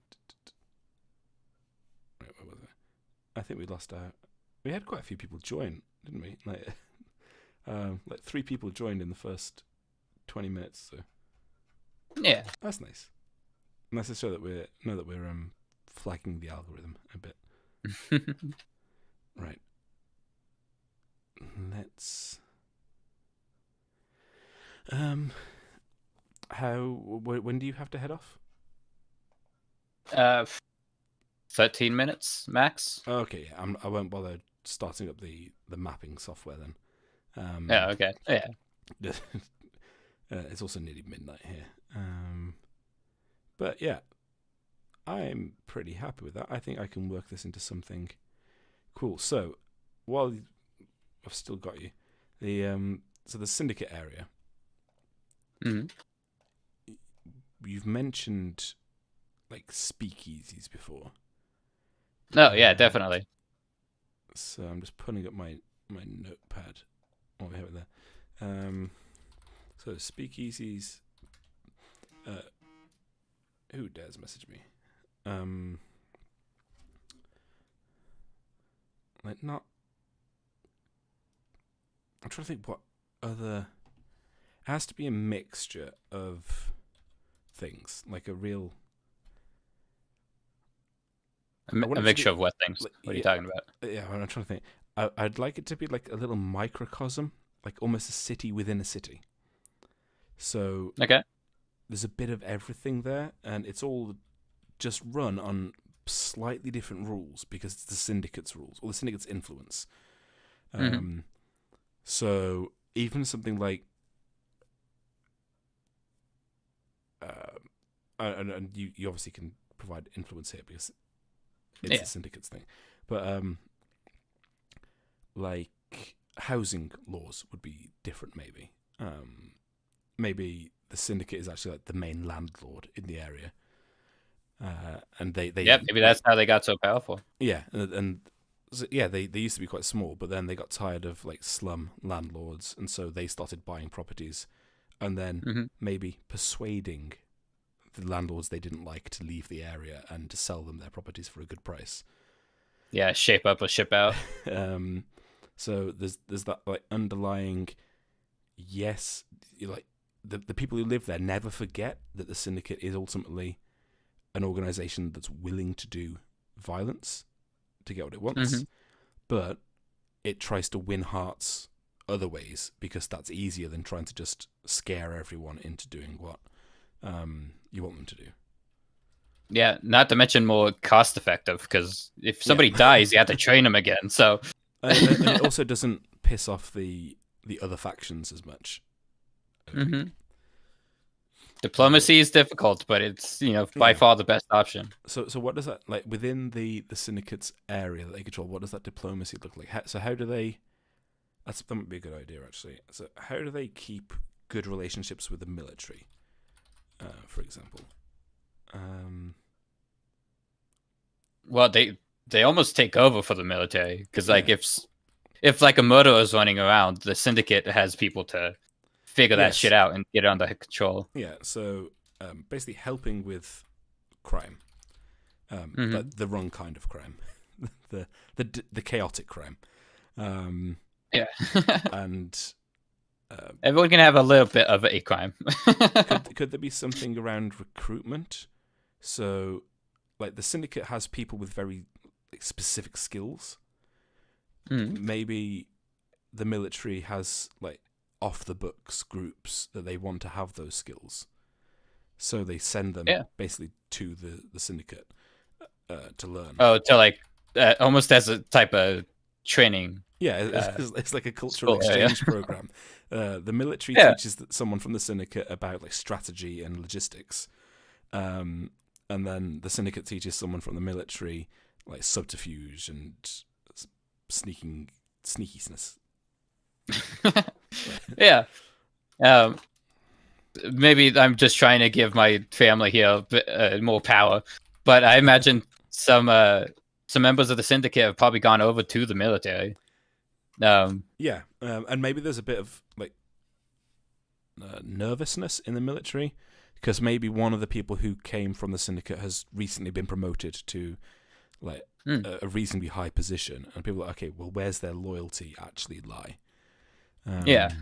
Right, where was I? I think we lost our. We had quite a few people join, didn't we? Like 3 people joined in the first 20 minutes. So yeah, that's nice. Nice to show that we're flagging the algorithm a bit. Right. Let's. When do you have to head off? 13 minutes max. Okay, yeah, I won't bother starting up the mapping software then. Yeah, okay. Yeah. It's also nearly midnight here. But yeah, I'm pretty happy with that. I think I can work this into something cool. So, while I've still got you, the syndicate area. Mm-hmm. You've mentioned like speakeasies before. No, yeah, definitely. So I'm just putting up my notepad over here with there. So speakeasies. Who dares message me? Like not. I'm trying to think what other. It has to be a mixture of things, like a real. A mixture of what things? Like, what are you talking about? Yeah, I'm trying to think. I'd like it to be like a little microcosm, like almost a city within a city. So okay, there's a bit of everything there, and it's all just run on slightly different rules because it's the syndicate's rules or the syndicate's influence. So even something like, and you obviously can provide influence here because it's the syndicate's thing, but like housing laws would be different. Maybe maybe the syndicate is actually like the main landlord in the area, and they maybe that's how they got so powerful. Yeah, and so, yeah, they used to be quite small, but then they got tired of like slum landlords, and so they started buying properties, and then maybe persuading the landlords they didn't like to leave the area and to sell them their properties for a good price. Yeah, shape up or ship out. So there's that like underlying, yes, like the people who live there never forget that the syndicate is ultimately an organization that's willing to do violence to get what it wants, but it tries to win hearts other ways because that's easier than trying to just scare everyone into doing what you want them to do. Yeah, not to mention more cost effective, because if somebody dies, you have to train them again. So, and it also doesn't piss off the other factions as much. Diplomacy is difficult, but it's by far the best option. So what does that, like, within the syndicate's area that they control? What does that diplomacy look like? How do they? That might be a good idea, actually. So how do they keep good relationships with the military, for example? Well, they almost take over for the military, because like if like a murderer is running around, the syndicate has people to figure that shit out and get it under control. Yeah, so basically helping with crime, but the wrong kind of crime, the chaotic crime. Yeah, and everyone can have a little bit of a crime. could there be something around recruitment? So, like, the syndicate has people with very specific skills. Maybe the military has like off the books groups that they want to have those skills, so they send them basically to the syndicate to learn. Oh, to like almost as a type of training. Yeah, it's like a cultural exchange program. The military teaches someone from the syndicate about like strategy and logistics, and then the syndicate teaches someone from the military like subterfuge and sneakiness. Yeah. Maybe I'm just trying to give my family here a bit more power, but I imagine some members of the syndicate have probably gone over to the military. And maybe there's a bit of like nervousness in the military because maybe one of the people who came from the syndicate has recently been promoted to like a reasonably high position, and people are like, okay, well, where's their loyalty actually lie? Because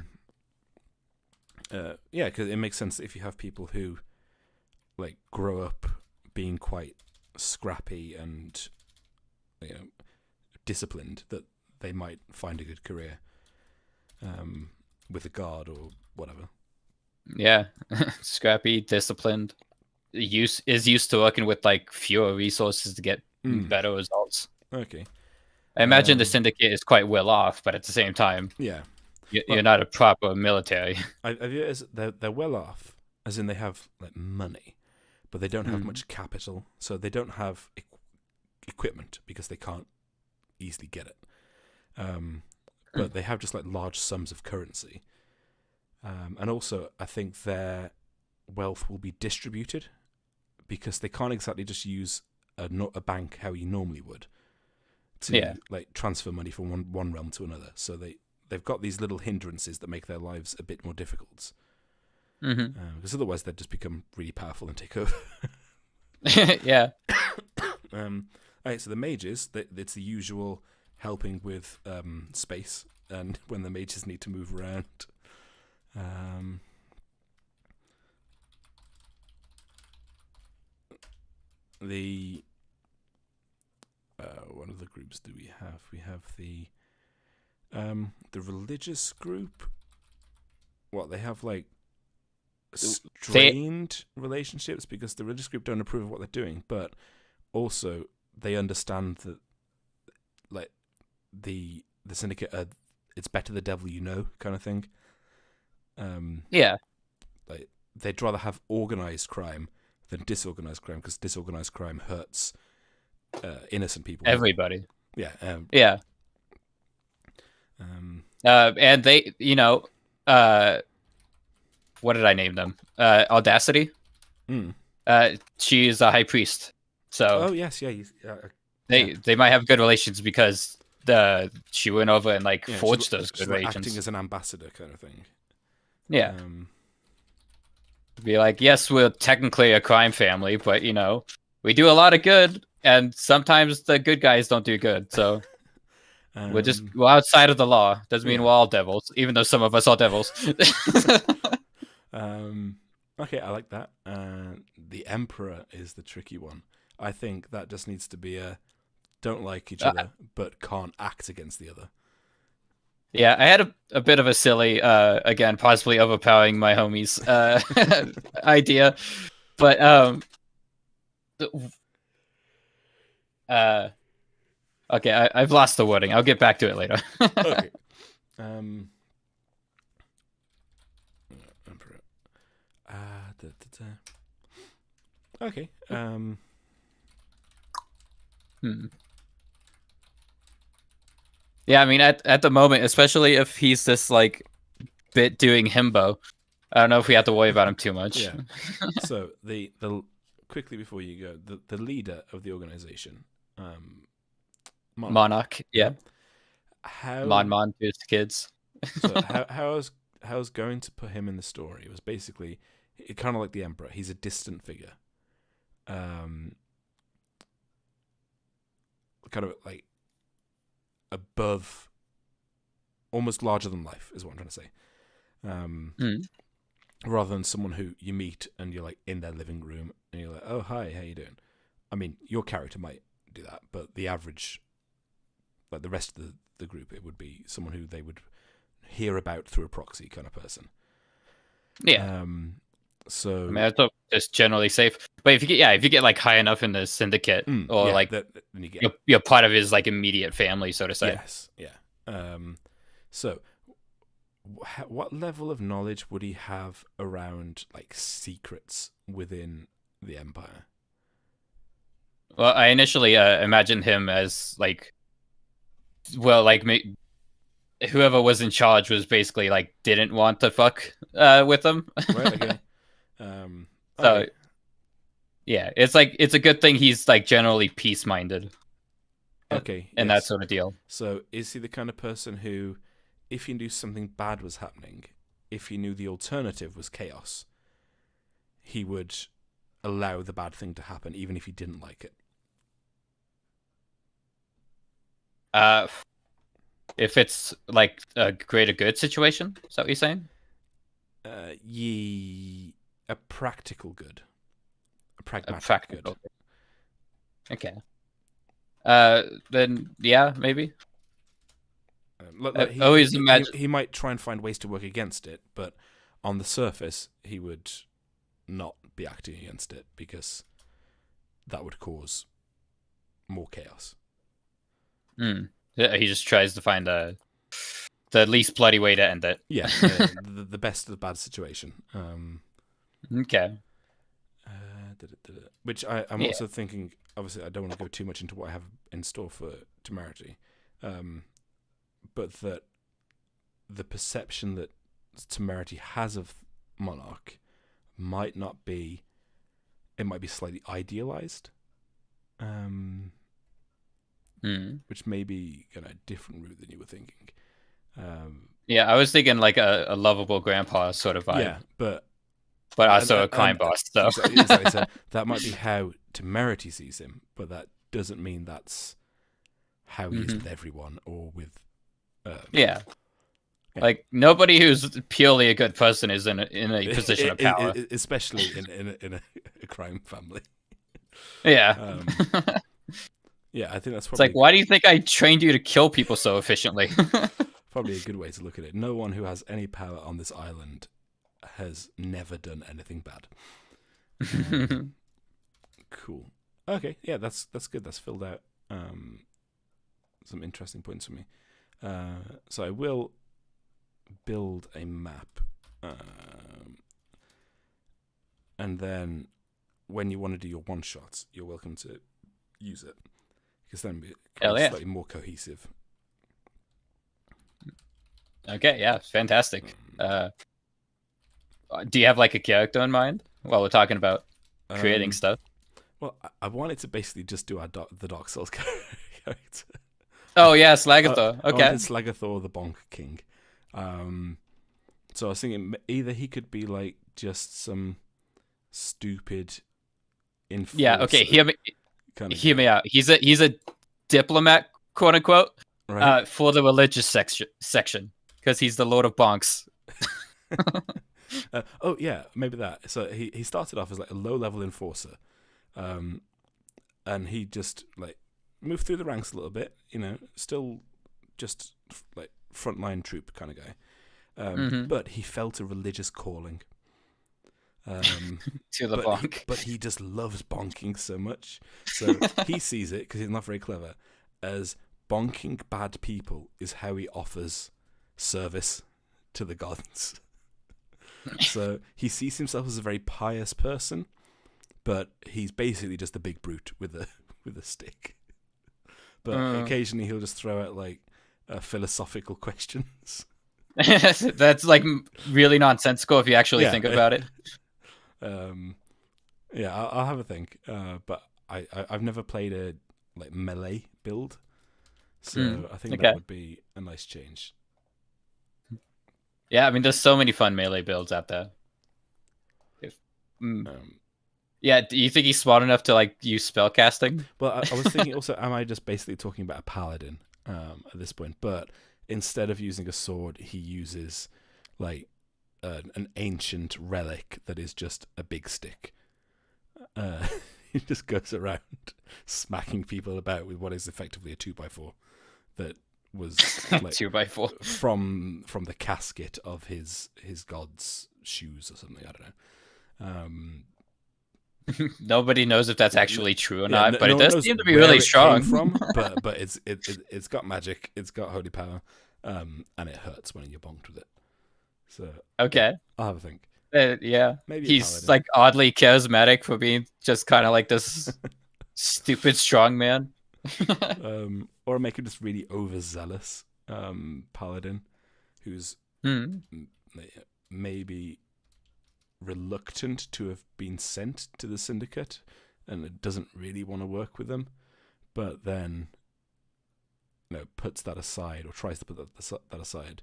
it makes sense that if you have people who like grow up being quite scrappy and disciplined, that they might find a good career with a guard or whatever. Yeah, scrappy, disciplined, is used to working with like fewer resources to get better results. Okay. I imagine the syndicate is quite well off, but at the same time, you're not a proper military. They're well off, as in they have like money, but they don't have much capital, so they don't have equipment because they can't easily get it. But they have just like large sums of currency, and also I think their wealth will be distributed because they can't exactly just use a bank how you normally would to like transfer money from one realm to another. So they've got these little hindrances that make their lives a bit more difficult. Because otherwise they'd just become really powerful and take over. Yeah. Alright, so the mages, it's the usual helping with space and when the mages need to move around. What other groups do we have? We have the religious group. What, they have like strained relationships because the religious group don't approve of what they're doing, but also they understand that like the syndicate it's better the devil you know kind of thing. Like they'd rather have organized crime than disorganized crime because disorganized crime hurts innocent people. Everybody. Yeah. And they, what did I name them? Audacity. Mm. She is a high priest, so yes, yeah. they might have good relations because she went over and like forged those good she's relations. acting as an ambassador kind of thing. Yeah. Be like, yes, we're technically a crime family, but we do a lot of good, and sometimes the good guys don't do good. So we're outside of the law. Doesn't mean we're all devils, even though some of us are devils. Okay, I like that. The Emperor is the tricky one. I think that just needs to be a don't like each other, but can't act against the other. Yeah, I had a bit of a silly, again, possibly overpowering my homies idea, but okay, I've lost the wording. I'll get back to it later. Okay. Okay. Yeah, I mean, at the moment, especially if he's this like bit doing himbo, I don't know if we have to worry about him too much. Yeah. So the quickly before you go, the leader of the organization, Monarch. Yeah. How Mon to his kids. So how I was going to put him in the story was basically kind of like the Emperor. He's a distant figure, kind of like above, almost larger than life is what I'm trying to say. Rather than someone who you meet and you're like in their living room and you're like, oh hi, how you doing? I mean, your character might do that, but the average, like the rest of the group, it would be someone who they would hear about through a proxy kind of person. Yeah. So I mean, I thought it's generally safe, but if you get like high enough in the syndicate, or like then you get you're part of his like immediate family, so to say. Yes, yeah. So what level of knowledge would he have around like secrets within the Empire? Well, I initially imagined him as like, well, like whoever was in charge was basically like didn't want to fuck with him. Right. Okay. So okay. yeah, it's like it's a good thing he's like generally peace-minded. Okay. And that sort of deal. So is he the kind of person who, if he knew something bad was happening, if he knew the alternative was chaos, he would allow the bad thing to happen even if he didn't like it? If it's like a greater good situation, is that what you're saying? A practical good. A pragmatic good. Good. Okay. Then yeah, maybe. He might try and find ways to work against it, but on the surface, he would not be acting against it because that would cause more chaos. He just tries to find the least bloody way to end it. Yeah, the best of the bad situation. Okay. Which I'm also thinking. Obviously, I don't want to go too much into what I have in store for Temerity, but that the perception that Temerity has of Monarch might not be. It might be slightly idealized. Which may be a different route than you were thinking. Yeah, I was thinking like a lovable grandpa sort of vibe. Yeah, but also a crime boss. So. Exactly. So that might be how Temerity sees him, but that doesn't mean that's how he is with everyone or with. Yeah. Like nobody who's purely a good person is in a position of power, especially in a crime family. Yeah. Yeah, I think that's probably. It's like, why do you think I trained you to kill people so efficiently? Probably a good way to look at it. No one who has any power on this island has never done anything bad. Cool. Okay, yeah, that's good. That's filled out some interesting points for me. So I will build a map, and then when you want to do your one shots, you're welcome to use it because then it becomes slightly more cohesive. Okay, yeah, fantastic. Do you have like a character in mind while we're talking about creating stuff? Well, I wanted to basically just do the Dark Souls character. Oh yeah, Slagathor. I Okay. wanted Slagathor the Bonk King. So I was thinking either he could be like just some stupid enforcer. Yeah. Okay. Hear me out. He's a diplomat, quote unquote, right? for the religious section because he's the Lord of Bonks. Oh yeah, maybe that. So he started off as like a low level enforcer, and he just like moved through the ranks a little bit. You know, still just like frontline troop kind of guy. But he felt a religious calling. To the bonk. But he just loves bonking so much. So he sees it, because he's not very clever, as bonking bad people is how he offers service to the gods. So he sees himself as a very pious person, but he's basically just a big brute with a stick. But occasionally he'll just throw out like philosophical questions. That's like really nonsensical if you actually think about it. Yeah, I'll have a think. But I've never played a like melee build, so I think that would be a nice change. Yeah, I mean, there's so many fun melee builds out there. Yeah, do you think he's smart enough to like use spellcasting? Well, I was thinking also, am I just basically talking about a paladin at this point? But instead of using a sword, he uses like an ancient relic that is just a big stick. He just goes around smacking people about with what is effectively a 2x4 that was like 2x4 from the casket of his god's shoes or something. I don't know. Nobody knows if that's actually true or not, but it does seem to be really strong. But it's got magic, it's got holy power, and it hurts when you're bonked with it. So okay, I'll have a think. Yeah, maybe he's like oddly charismatic for being just kind of like this stupid strong man. Or make him just really overzealous paladin, who's maybe reluctant to have been sent to the syndicate and doesn't really want to work with them, but then puts that aside, or tries to put that aside.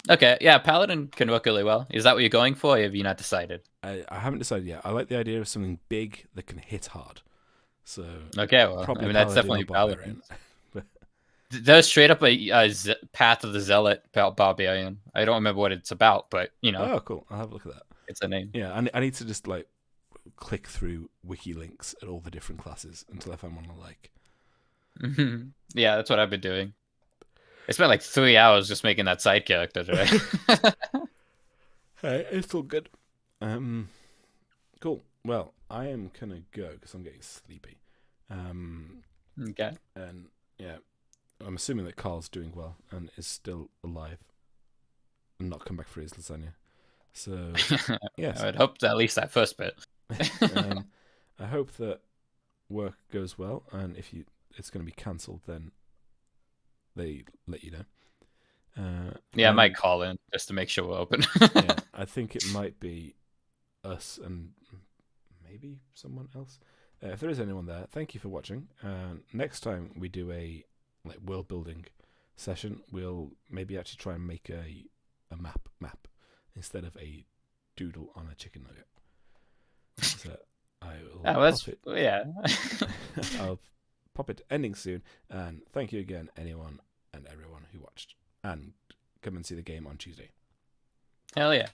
Okay, yeah, paladin can work really well. Is that what you're going for, or have you not decided? I haven't decided yet. I like the idea of something big that can hit hard. So okay, well, I mean, that's definitely paladin. There's straight up a Path of the Zealot barbarian. I don't remember what it's about, but Oh, cool! I'll have a look at that. It's a name. Yeah, I need to just like click through wiki links at all the different classes until I find one I like. Yeah, that's what I've been doing. I spent like 3 hours just making that side character today. Hey, it's all good. Cool. Well, I am gonna go because I'm getting sleepy. Okay. And yeah, I'm assuming that Carl's doing well and is still alive and not come back for his lasagna. So yes, I would hope at least that first bit. I hope that work goes well, and if it's going to be cancelled, then they let you know. Yeah, I might call in just to make sure we're open. Yeah, I think it might be us and maybe someone else. If there is anyone there, thank you for watching. Next time we do a like world building session, we'll maybe actually try and make a map instead of a doodle on a chicken nugget. So I will I'll pop it ending soon, and thank you again, anyone and everyone who watched, and come and see the game on Tuesday. Hell yeah.